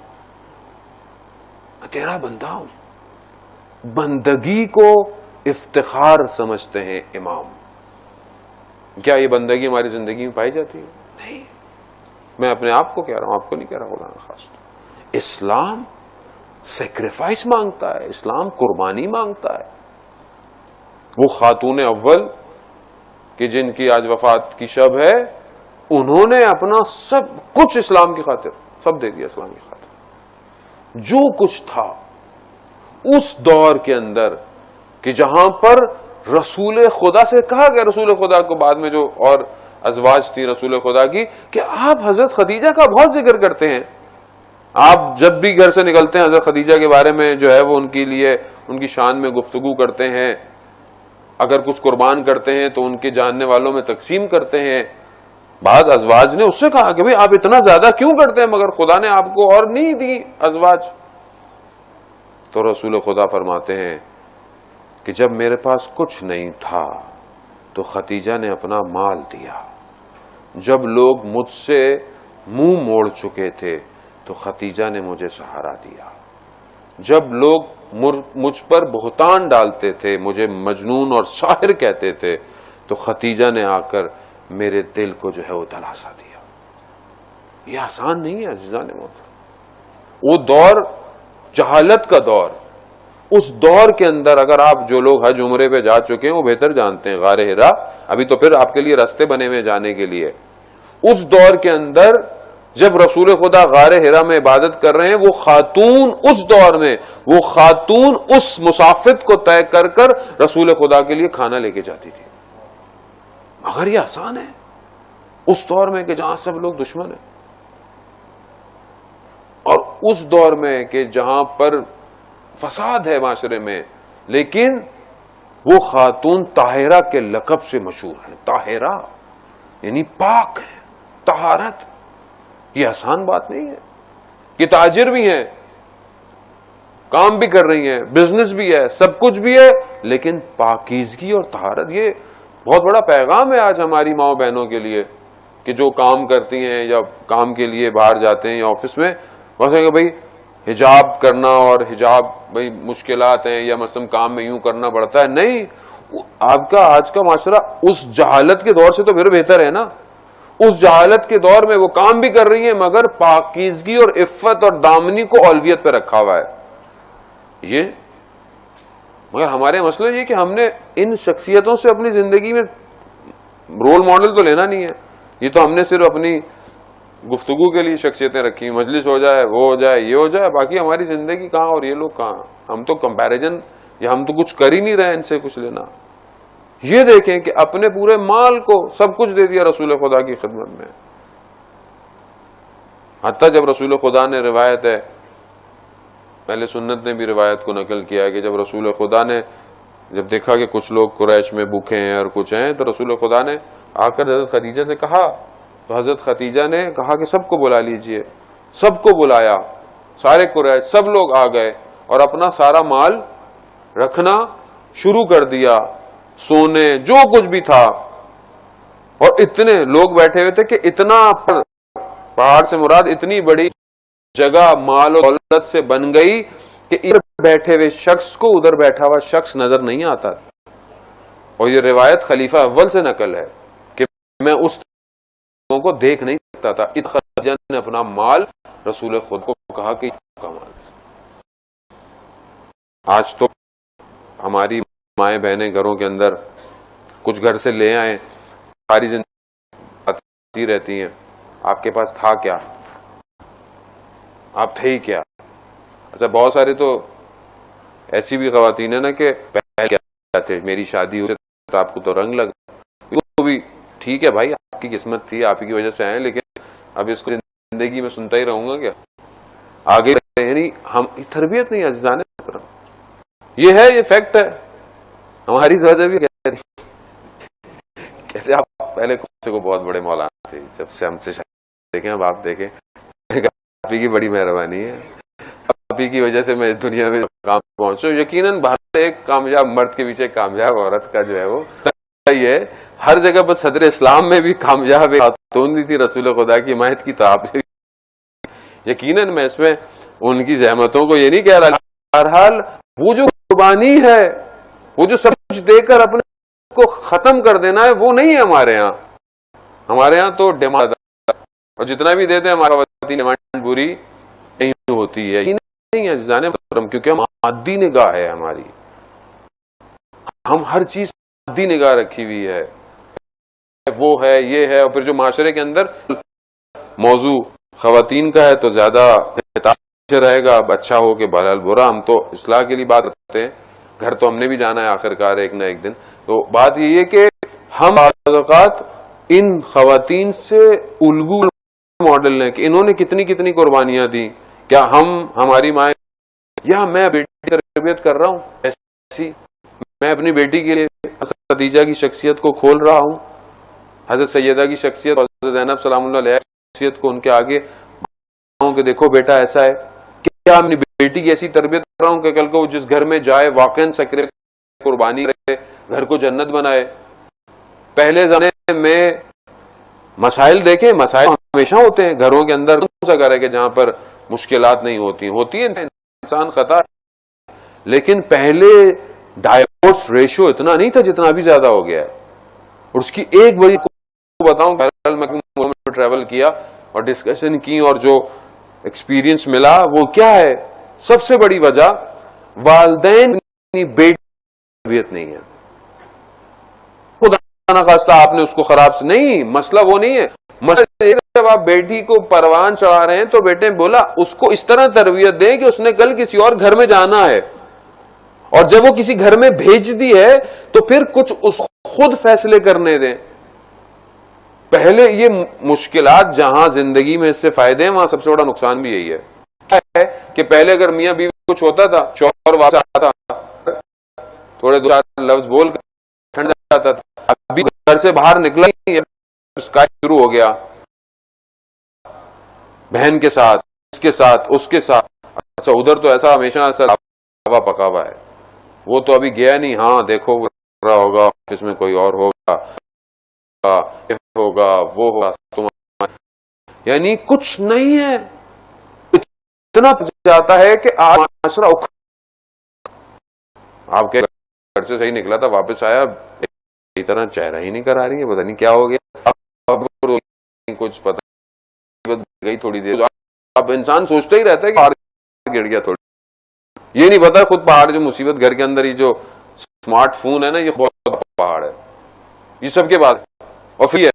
میں تیرا بندہ ہوں. بندگی کو افتخار سمجھتے ہیں امام. کیا یہ بندگی ہماری زندگی میں پائی جاتی ہے؟ نہیں. میں اپنے آپ کو کہہ رہا ہوں، آپ کو نہیں کہہ رہا خدا نخواستہ. اسلام سیکریفائس مانگتا ہے، اسلام قربانی مانگتا ہے. وہ خاتون اول کہ جن کی آج وفات کی شب ہے، انہوں نے اپنا سب کچھ اسلام کی خاطر سب دے دیا، اسلام کی خاطر جو کچھ تھا اس دور کے اندر، کہ جہاں پر رسول خدا سے کہا گیا، رسول خدا کو بعد میں جو اور ازواج تھی رسول خدا کی، کہ آپ حضرت خدیجہ کا بہت ذکر کرتے ہیں، آپ جب بھی گھر سے نکلتے ہیں حضرت خدیجہ کے بارے میں جو ہے وہ ان کے لیے ان کی شان میں گفتگو کرتے ہیں، اگر کچھ قربان کرتے ہیں تو ان کے جاننے والوں میں تقسیم کرتے ہیں۔ بعد ازواج نے اس سے کہا کہ بھئی آپ اتنا زیادہ کیوں کرتے ہیں، مگر خدا نے آپ کو اور نہیں دی ازواج؟ تو رسول خدا فرماتے ہیں کہ جب میرے پاس کچھ نہیں تھا تو خدیجہ نے اپنا مال دیا، جب لوگ مجھ سے منہ موڑ چکے تھے تو خدیجہ نے مجھے سہارا دیا، جب لوگ مجھ پر بہتان ڈالتے تھے، مجھے مجنون اور ساحر کہتے تھے، تو خدیجہ نے آ کر میرے دل کو جو ہے وہ دلاسا دیا۔ یہ آسان نہیں ہے عزیزان محترم، وہ دور جہالت کا دور، اس دور کے اندر اگر آپ جو لوگ حج عمرے پہ جا چکے ہیں وہ بہتر جانتے ہیں، غار حرا ابھی تو پھر آپ کے لیے راستے بنے ہوئے جانے کے لیے، اس دور کے اندر جب رسول خدا غار حرا میں عبادت کر رہے ہیں، وہ خاتون اس دور میں وہ خاتون اس مسافت کو طے کر کر رسول خدا کے لیے کھانا لے کے جاتی تھی۔ مگر یہ آسان ہے اس دور میں کہ جہاں سب لوگ دشمن ہیں، اور اس دور میں کہ جہاں پر فساد ہے معاشرے میں، لیکن وہ خاتون طاہرہ کے لقب سے مشہور ہیں۔ طاہرہ یعنی پاک ہے، طہارت۔ یہ آسان بات نہیں ہے کہ تاجر بھی ہیں، کام بھی کر رہی ہیں، بزنس بھی ہے، سب کچھ بھی ہے، لیکن پاکیزگی اور طہارت یہ بہت بڑا پیغام ہے آج ہماری ماؤں بہنوں کے لیے، کہ جو کام کرتی ہیں یا کام کے لیے باہر جاتے ہیں یا آفس میں، بس ہے کہ بھائی حجاب کرنا، اور حجاب بھائی مشکلات ہیں یا مثلا کام میں یوں کرنا پڑتا ہے، نہیں، آپ کا آج کا معاشرہ اس جہالت کے دور سے تو پھر بہتر ہے نا۔ اس جہالت کے دور میں وہ کام بھی کر رہی ہیں مگر پاکیزگی اور عفت اور دامنی کو اولویت پہ رکھا ہوا ہے۔ یہ مگر ہمارے مسئلہ یہ کہ ہم نے ان شخصیتوں سے اپنی زندگی میں رول ماڈل تو لینا نہیں ہے، یہ تو ہم نے صرف اپنی گفتگو کے لیے شخصیتیں رکھی، مجلس ہو جائے، وہ ہو جائے، یہ ہو جائے، باقی ہماری زندگی کہاں اور یہ لوگ کہاں؟ ہم تو کمپیریزن یا ہم تو کچھ کر ہی نہیں رہے ان سے کچھ لینا۔ یہ دیکھیں کہ اپنے پورے مال کو سب کچھ دے دیا رسول خدا کی خدمت میں، حتیٰ جب رسول خدا نے روایت ہے، پہلے سنت نے بھی روایت کو نقل کیا ہے کہ جب رسول خدا نے جب دیکھا کہ کچھ لوگ قریش میں بھوکے ہیں اور کچھ ہیں، تو رسول خدا نے آ کر حضرت خدیجہ سے کہا، تو حضرت خدیجہ نے کہا کہ سب کو بلا لیجئے، سب کو بلایا، سارے قریش سب لوگ آ گئے اور اپنا سارا مال رکھنا شروع کر دیا، سونے جو کچھ بھی تھا، اور اتنے لوگ بیٹھے ہوئے تھے کہ اتنا پہاڑ سے مراد اتنی بڑی جگہ مال و دولت سے بن گئی کہ ادھر بیٹھے ہوئے شخص کو ادھر بیٹھا ہوا شخص نظر نہیں آتا۔ اور یہ روایت خلیفہ اول سے نقل ہے کہ میں اس کو دیکھ نہیں سکتا تھا، خدیجہ نے اپنا مال رسول خود کو کہا کہ کا مال۔ آج تو ہماری مائیں بہنیں گھروں کے اندر کچھ گھر سے لے آئیں، ساری زندگی آتی رہتی ہیں، آپ کے پاس تھا کیا، آپ تھے ہی کیا؟ اچھا بہت سارے تو ایسی بھی خواتین ہیں نا کہ پہلے کیا تھے، میری شادی ہوئی تو آپ کو تو رنگ لگا، وہ بھی ٹھیک ہے بھائی، آپ کی قسمت تھی، آپ کی وجہ سے آئے، لیکن اب اس کو زندگی میں سنتا ہی رہوں گا کیا آگے؟ یعنی ہم تربیت نہیں عزیزان محترم، یہ ہے، یہ فیکٹ ہے۔ ہماری وجہ بھی کہتے آپ پہلے کو بہت بڑے مولانا تھے، جب سے ہم سے دیکھیں اب آپ دیکھیں، آپ ہی کی بڑی مہربانی ہے، آپ ہی کی وجہ سے میں دنیا میں کام پہنچوں۔ یقیناً باہر ایک کامیاب مرد کے پیچھے کامیاب عورت کا جو ہے وہ یہ ہے، ہر جگہ پر صدر اسلام میں بھی کامیاب خاتون دی تھی رسول خدا کی حمایت کی، تو آپ یقیناً میں اس میں ان کی زحمتوں کو یہ نہیں کہہ رہا، بہرحال وہ جو قربانی ہے، وہ جو سب کچھ دے کر اپنے کو ختم کر دینا ہے، وہ نہیں ہے ہمارے ہاں۔ ہمارے ہاں تو ڈیمانڈ، اور جتنا بھی دیتے ہیں ہمارا ڈیمانڈ بری نہیں ہوتی ہے، نہیں ہے عزیزان محترم، کیونکہ ہم مادی نگاہ ہے ہماری، ہم ہر چیز مادی نگاہ رکھی ہوئی ہے۔ وہ ہے یہ ہے. اور پھر جو معاشرے کے اندر موضوع خواتین کا ہے تو زیادہ رہے گا. اب اچھا ہو کہ بہرحال برا, ہم تو اصلاح کے لیے بات کرتے ہیں, گھر تو ہم نے بھی جانا ہے آخر کار ایک نہ ایک دن. تو بات یہ ہے کہ ہم بعض اوقات ان خواتین سے الگو ماڈل لیں کہ انہوں نے کتنی کتنی قربانیاں دی. کیا ہماری مائیں, یا میں بیٹی کی تربیت کر رہا ہوں ایسی, میں اپنی بیٹی کے لیے خدیجہ کی شخصیت کو کھول رہا ہوں, حضرت سیدہ کی شخصیت, حضرت زینب سلام اللہ علیہ شخصیت کو ان کے آگے کہ دیکھو بیٹا ایسا ہے. کیا اپنی بیٹی کی ایسی تربیت کر رہا ہوں کہ کل کو جس گھر میں جائے واقعا سکرے قربانی کرے, گھر کو جنت بنائے. پہلے زمانے میں مسائل دیکھیں, مسائل ہمیشہ ہوتے ہیں گھروں کے اندر. کون سا گھر ہے کہ جہاں پر مشکلات نہیں ہوتی ہیں, انسان خطا. لیکن پہلے ڈائیورس ریشو اتنا نہیں تھا جتنا ابھی زیادہ ہو گیا ہے. اور اس کی ایک بڑی بتاؤں, میں ٹریول کیا اور ڈسکشن کی اور جو ایکسپیرینس ملا وہ کیا ہے, سب سے بڑی وجہ والدین کی بیٹی تربیت نہیں ہے. خدا نہ خواستہ آپ نے اس کو خراب سے نہیں, مسئلہ وہ نہیں ہے. مسئلہ جب آپ بیٹی کو پروان چڑھا رہے ہیں تو بیٹے بولا اس کو اس طرح تربیت دیں کہ اس نے کل کسی اور گھر میں جانا ہے, اور جب وہ کسی گھر میں بھیج دی ہے تو پھر کچھ اس خود فیصلے کرنے دیں. پہلے یہ مشکلات جہاں زندگی میں اس سے فائدے ہیں, وہاں سب سے بڑا نقصان بھی یہی ہے. کیا ہے کہ پہلے اگر میاں بیوی کچھ ہوتا تھا, شوہر واپس آتا تھوڑے دو لفظ بول کر ٹھنڈ جاتا تھا. ابھی گھر سے باہر نکلا ہی شروع ہو گیا, بہن کے ساتھ, اس کے ساتھ, اس کے ساتھ. اچھا ادھر تو ایسا ہمیشہ ہوا پکا ہوا ہے, وہ تو ابھی گیا نہیں. ہاں دیکھو رہا ہوگا آفس میں کوئی اور ہوگا, وہ ہوگا, یعنی کچھ نہیں ہے. اتنا جاتا ہے کہ آج معاشرہ آپ کے گھر سے صحیح نکلا تھا, واپس آیا اسی طرح چہرہ ہی نہیں کرا رہی ہے, پتہ نہیں کیا ہو گیا. کچھ پتہ گئی تھوڑی دیر, اب انسان سوچتا ہی رہتا ہے کہ پہاڑ گر گیا. تھوڑی یہ نہیں پتا خود پہاڑ جو مصیبت گھر کے اندر ہی جو اسمارٹ فون ہے نا, یہ بہت پہاڑ ہے, یہ سب کے بعد. اور پھر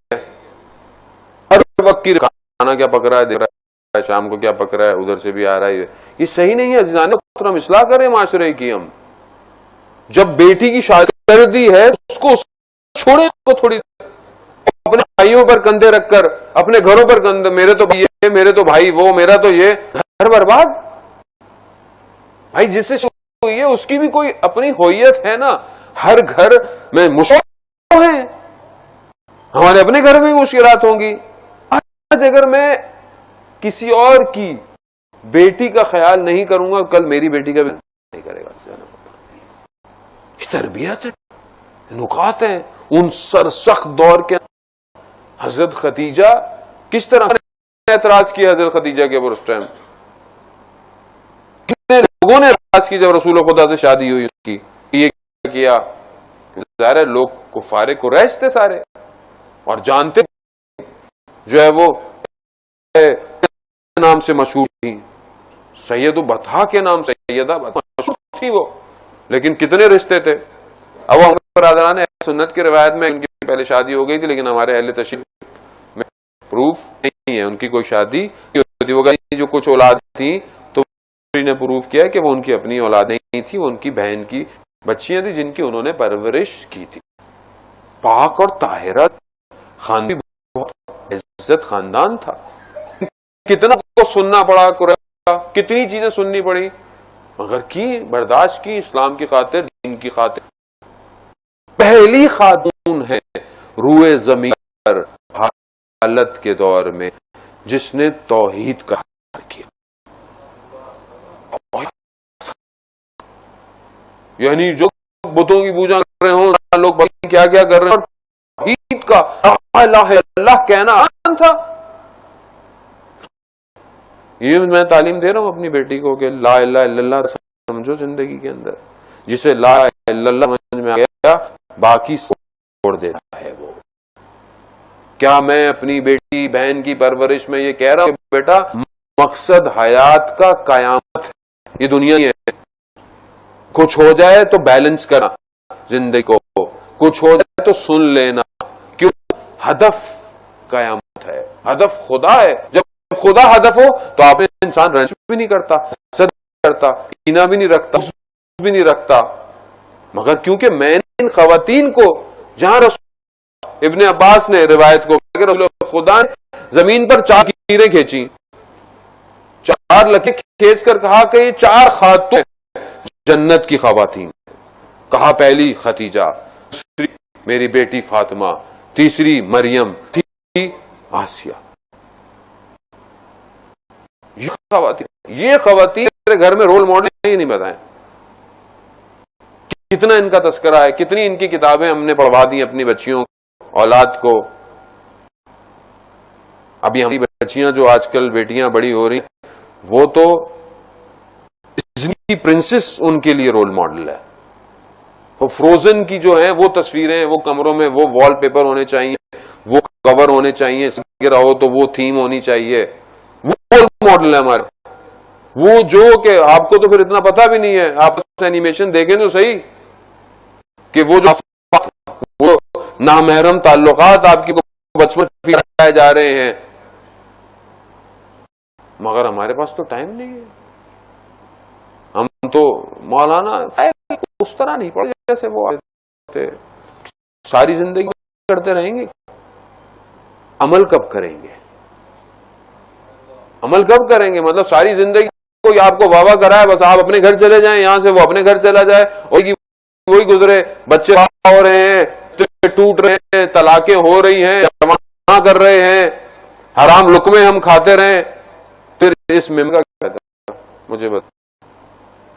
ہر وقت کی کھانا کیا پک رہا ہے, دیکھ رہا ہے شام کو کیا پک رہا ہے, ادھر سے بھی آ رہا ہے. یہ صحیح نہیں ہے. عزیزان محترم, اصلاح کریں معاشرے کی. ہم جب بیٹی کی شادی کر دی ہے اس کو چھوڑے, کو تھوڑی اپنے بھائیوں پر کندھے رکھ کر, اپنے گھروں پر کندھے, میرے تو یہ, میرے تو بھائی وہ, میرا تو یہ, گھر برباد. بھائی جس سے ہوئی ہے اس کی بھی کوئی اپنی ہوئیت ہے نا. ہر گھر میں مشکل ہے, ہمارے اپنے گھر میں مشکلات ہوں گی. آج اگر میں کسی اور کی بیٹی کا خیال نہیں کروں گا, کل میری بیٹی کا بھی نہیں کرے گا. تربیت ہے, نکات ہیں. ان سرسخت دور کے حضرت خدیجہ کس طرح اعتراض کیا حضرت خدیجہ کے اوپر اس ٹائم, کتنے لوگوں نے اعتراض کی جب رسول خدا سے شادی ہوئی اس کی. یہ کیا, ظاہر ہے لوگ کفار قریش تھے سارے, اور جانتے جو ہے وہ نام سے مشہور تھی, سید و بطحا کے نام سے سیدہ مشہور تھی وہ, لیکن کتنے رشتے تھے. اب وہ برادران سنت کی روایت میں ان کی پہلے شادی ہو گئی تھی, لیکن ہمارے اہل تشریح میں پروف نہیں ہے ان کی کوئی شادی ہوتی ہوگا. جو کچھ اولاد تھی تو نے پروف کیا کہ وہ ان کی اپنی اولاد نہیں تھی, وہ ان کی بہن کی بچیاں تھی جن کی انہوں نے پرورش کی تھی. پاک اور طاہرہ خاندان, بہت عزت خاندان تھا. کتنا کو سننا پڑا, کتنی چیزیں سننی پڑی, مگر کی برداشت کی, اسلام کی خاطر, دین کی خاطر. پہلی خاتون ہے روئے زمین پر حالت کے دور میں جس نے توحید کا اظہار کیا. یعنی جو بتوں کی پوجا کر رہے ہوں لوگ, کیا کیا کر رہے ہیں, توحید کا لا الہ الا اللہ کہنا آسان تھا. یہ میں تعلیم دے رہا ہوں اپنی بیٹی کو کہ لا الہ الا اللہ سمجھو زندگی کے اندر. جسے لا الہ الا اللہ سمجھ میں آ گیا باقی چھوڑ دیتا ہے وہ. کیا میں اپنی بیٹی بہن کی پرورش میں یہ کہہ رہا ہوں کہ بیٹا مقصد حیات کا قیامت ہے, یہ دنیا ہی ہے. کچھ ہو جائے تو بیلنس کرنا زندگی کو, کچھ ہو جائے تو سن لینا. کیوں ہدف قیامت ہے، ہدف خدا ہے. جب خدا ہدف ہو تو آپ انسان رنج بھی نہیں کرتا، حسد بھی کرتا، کینہ بھی نہیں رکھتا، بھی نہیں رکھتا. مگر کیونکہ میں نے ان خواتین کو، جہاں رسول ابن عباس نے روایت کو خدا نے زمین پر 4 لکیریں کھینچی، 4 لکیر کھینچ کر کہا کہ یہ 4 خاتون جنت کی خواتین. کہا پہلی خدیجہ، دوسری میری بیٹی فاطمہ، تیسری مریم، تیسری آسیہ. یہ خواتین میرے گھر میں رول ماڈل ہی نہیں بتائیں. کتنا ان کا تذکرہ ہے، کتنی ان کی کتابیں ہم نے پڑھوا دی اپنی بچیوں اولاد کو. ابھی ہماری بچیاں جو آج کل بیٹیاں بڑی ہو رہی، وہ تو ڈزنی پرنسس ان کے لیے رول ماڈل ہے. وہ فروزن کی جو ہیں وہ تصویریں وہ کمروں میں وہ وال پیپر ہونے چاہیے، وہ کور ہونے چاہیے، رہو تو وہ تھیم ہونی چاہیے. وہ رول ماڈل ہے ہمارے. وہ جو کہ آپ کو تو پھر اتنا پتہ بھی نہیں ہے، آپ اینیمیشن دیکھیں تو صحیح کہ وہ جو وہ نامحرم تعلقات آپ کی بچپن سے سکھائے جا رہے ہیں. مگر ہمارے پاس تو ٹائم نہیں ہے. ہم تو مولانا اس طرح نہیں پڑھ جیسے وہ تھے. ساری زندگی کرتے رہیں گے، عمل کب کریں گے؟ عمل کب کریں گے؟ مطلب ساری زندگی کوئی آپ کو واہ واہ کرائے، بس آپ اپنے گھر چلے جائیں، یہاں سے وہ اپنے گھر چلا جائے، وہی گزرے، بچے ہو رہے ہیں، ٹوٹ رہے ہیں، طلاقیں ہو رہی ہیں، جمع کر رہے ہیں، حرام لقمے ہم کھاتے رہیں. پھر اس ممبر کا کہتا ہے، مجھے بتا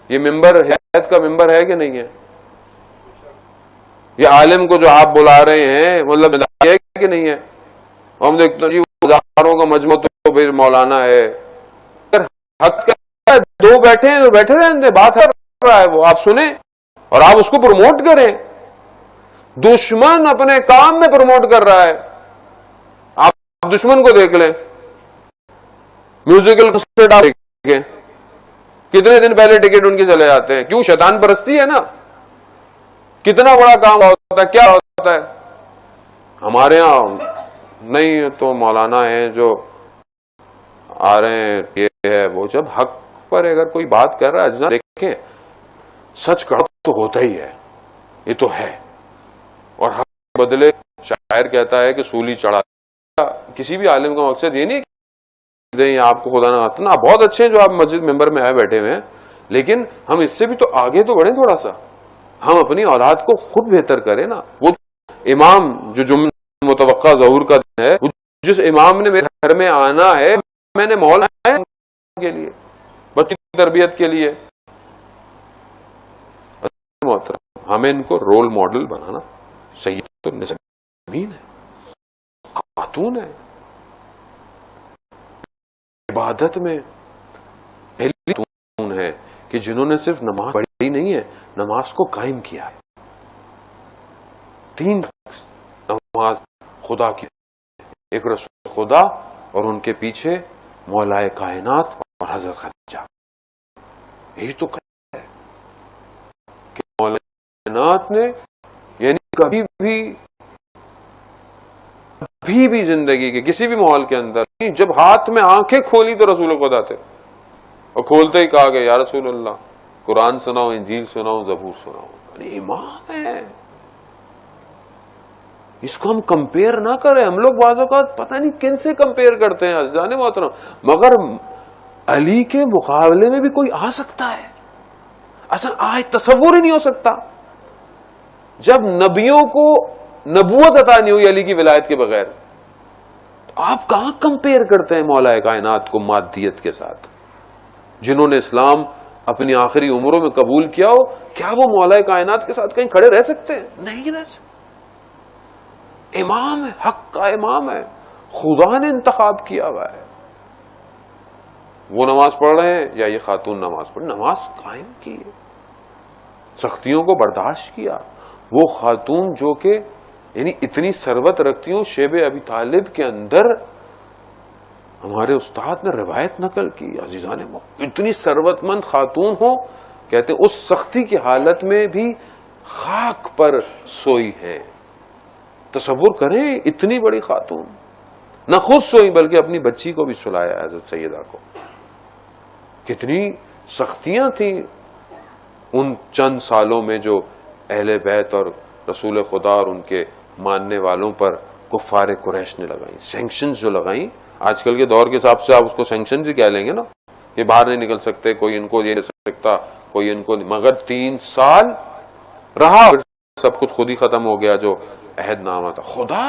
یہ ممبر ہدایت کا ممبر ہے کہ نہیں ہے؟ یہ عالم کو جو آپ بلا رہے ہیں مطلب ہدایت ہے کہ نہیں ہے؟ ہم دیکھتے ہیں جی ہزاروں کا مجمع تو پھر مولانا ہے. حق ہے، دو بیٹھے ہیں تو بیٹھے رہے، بات کر رہا ہے وہ، آپ سنیں اور آپ اس کو پروموٹ کریں. دشمن اپنے کام میں پروموٹ کر رہا ہے. آپ دشمن کو دیکھ لیں، میوزیکل کنسرٹ آپ دیکھیں، کتنے دن پہلے ٹکٹ ان کے چلے جاتے ہیں. کیوں؟ شیطان پرستی ہے نا. کتنا بڑا کام ہوتا ہے، کیا ہوتا ہے. ہمارے ہاں نہیں تو مولانا ہیں جو آ رہے ہیں، یہ ہے وہ. جب حق پر اگر کوئی بات کر رہا ہے، دیکھیں سچ کا تو ہوتا ہی ہے، یہ تو ہے. اور حق کے بدلے شاعر کہتا ہے کہ سولی چڑھا. کسی بھی عالم کا مقصد یہ نہیں کہ آپ کو خدا نہ اتنا بہت اچھے ہیں جو آپ مسجد ممبر میں آئے بیٹھے ہوئے ہیں، لیکن ہم اس سے بھی تو آگے تو بڑھیں. تھوڑا سا ہم اپنی اولاد کو خود بہتر کریں نا. وہ امام جو متوقع ظہور کا دن ہے، جس امام نے میرے گھر میں آنا ہے، میں نے ماحول کے لیے، بچوں کی تربیت کے لیے. محترم ہمیں ان کو رول ماڈل بنانا. سید تو زمین ہے، خاتون ہے، عبادت میں پہلی خاتون ہے کہ جنہوں نے صرف نماز پڑھی نہیں ہے، نماز کو قائم کیا ہے. 3 نماز خدا کی، ایک رسول خدا اور ان کے پیچھے مولائے کائنات اور حضرت خدیجہ. یہی تو ہے کہ مولائے کائنات نے یعنی کبھی بھی زندگی کے کسی بھی ماحول کے اندر جب ہاتھ میں آنکھیں کھولی تو رسول خدا تھے، اور کھولتے ہی کہا کہ یا رسول اللہ قرآن سناؤ، انجیل سناؤ، زبور سناؤ. یعنی امام ہے. اس کو ہم کمپیئر نہ کریں. ہم لوگ بعض اوقات پتہ نہیں کن سے کمپیئر کرتے ہیں عزیزان محترم، مگر علی کے مقابلے میں بھی کوئی آ سکتا ہے. اصل آج تصور ہی نہیں ہو سکتا. جب نبیوں کو نبوت عطا نہیں ہوئی علی کی ولایت کے بغیر، تو آپ کہاں کمپیئر کرتے ہیں مولا کائنات کو مادیت کے ساتھ؟ جنہوں نے اسلام اپنی آخری عمروں میں قبول کیا ہو، کیا وہ مولا کائنات کے ساتھ کہیں کھڑے رہ سکتے ہیں؟ نہیں رہ سکتے. امام ہے، حق کا امام ہے، خدا نے انتخاب کیا ہوا ہے. وہ نماز پڑھ رہے ہیں یا یہ خاتون نماز پڑھ، نماز قائم کی، سختیوں کو برداشت کیا. وہ خاتون جو کہ یعنی اتنی ثروت رکھتی ہوں، شیب ابی طالب کے اندر ہمارے استاد نے روایت نقل کی، عزیزان اتنی ثروت مند خاتون ہو، کہتے ہیں اس سختی کی حالت میں بھی خاک پر سوئی ہے، تصور کریں اتنی بڑی خاتون نہ خود سوئی بلکہ اپنی بچی کو بھی سلایا حضرت سیدہ کو. کتنی سختیاں تھیں ان چند سالوں میں جو اہل بیت اور رسول خدا اور ان کے ماننے والوں پر کفار قریش نے لگائیں. سینکشنز جو لگائیں آج کل کے دور کے حساب سے آپ اس کو سینکشنز ہی کہہ لیں گے نا. یہ باہر نہیں نکل سکتے, کوئی ان کو یہ نہیں سکتا, کوئی ان کو, مگر 3 سال رہا, سب کچھ خود ہی ختم ہو گیا جو عہد نامہ تھا. خدا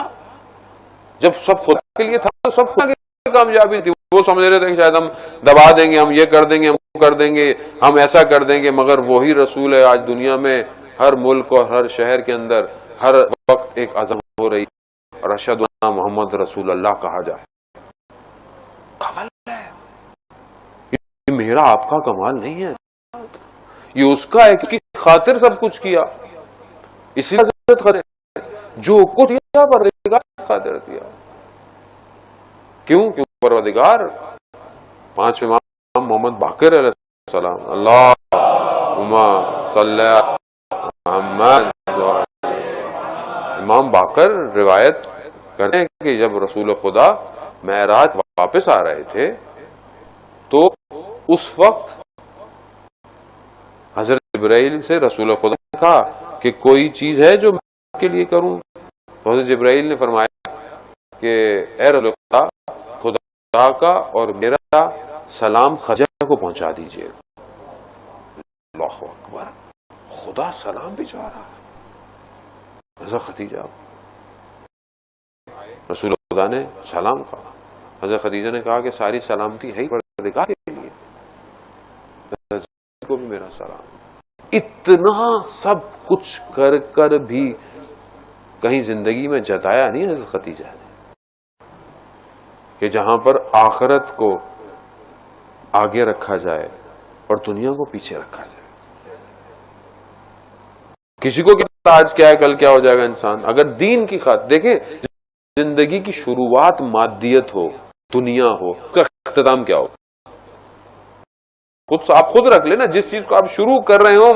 جب سب خدا کے لیے تھا تو سب خدا کی کامیابی تھی. وہ سمجھ رہے تھے کہ شاید ہم دبا دیں گے, ہم یہ کر دیں گے, ہم وہ کر دیں گے, ہم ایسا کر دیں گے, مگر وہی رسول ہے آج دنیا میں ہر ملک اور ہر شہر کے اندر ہر وقت ایک اذان ہو رہی اور اشہد ان محمد رسول اللہ کہا جائے. کمال ہے یہ, میرا آپ کا کمال نہیں ہے, یہ اس کا ہے کہ خاطر سب کچھ کیا. اسی عزت کریں جو کچھ کیا پروردگار خاطر کیا. کیوں پروردگار 5 امام محمد باقر علیہ السلام, اللہم صلی محمد. امام باقر روایت کرتے ہیں کہ جب رسول خدا معراج واپس آ رہے تھے تو اس وقت حضرت جبرائیل سے رسول خدا نے کہا کہ کوئی چیز ہے جو میں آپ کے لیے کروں. تو حضرت جبرائیل نے فرمایا کہ اے رسول خدا کا اور میرا سلام خدیجہ کو پہنچا دیجیے. اللہ اکبر, خدا سلام بھیجا رہا ہے. حضرت خدیجہ, رسول خدا نے سلام کہا, حضرت خدیجہ نے کہا کہ ساری سلامتی ہے ہی پروردگار کے لیے, کو بھی میرا سلام. اتنا سب کچھ کر کر بھی کہیں زندگی میں جتایا نہیں حضرت خدیجہ نے کہ جہاں پر آخرت کو آگے رکھا جائے اور دنیا کو پیچھے رکھا جائے. کسی کو کیا آج کیا ہے کل کیا ہو جائے گا انسان. اگر دین کی خاطر دیکھیں, زندگی کی شروعات مادیت ہو, دنیا ہو, اس کا اختتام کیا ہو, آپ خود رکھ لیں نا. جس چیز کو آپ شروع کر رہے ہو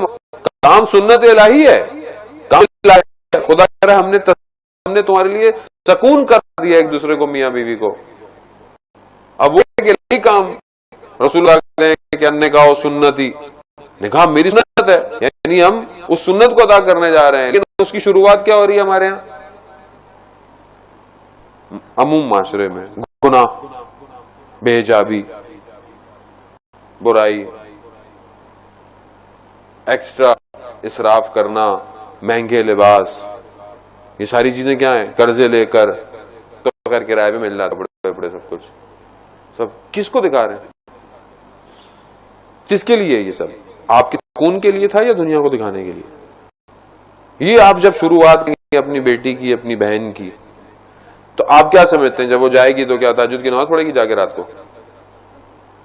کام سنت الہی ہے, کام الہی ہے. خدا کہہ رہا ہے ہم نے تمہارے لیے سکون کر دیا ایک دوسرے کو, میاں بیوی کو. اب وہ الہی کام رسول اللہ کہ نکاح سنتی, نکاح میری سنت ہے, یعنی ہم اس سنت کو ادا کرنے جا رہے ہیں. لیکن اس کی شروعات کیا ہو رہی ہے ہمارے یہاں عموم معاشرے میں؟ گناہ, بے حجابی, برائی, ایکسٹرا اسراف کرنا, مہنگے لباس, یہ ساری چیزیں کیا ہیں؟ قرضے لے کر تو کر کرائے پہ مل رہا تھا بڑے بڑے سب کچھ. سب کس کو دکھا رہے ہیں؟ کس کے لیے یہ سب؟ آپ کے سکون کے لیے تھا یا دنیا کو دکھانے کے لیے؟ یہ آپ جب شروعات کی اپنی بیٹی کی, اپنی بہن کی, تو آپ کیا سمجھتے ہیں جب وہ جائے گی تو کیا تہجد کی نماز پڑھے گی جا کے رات کو؟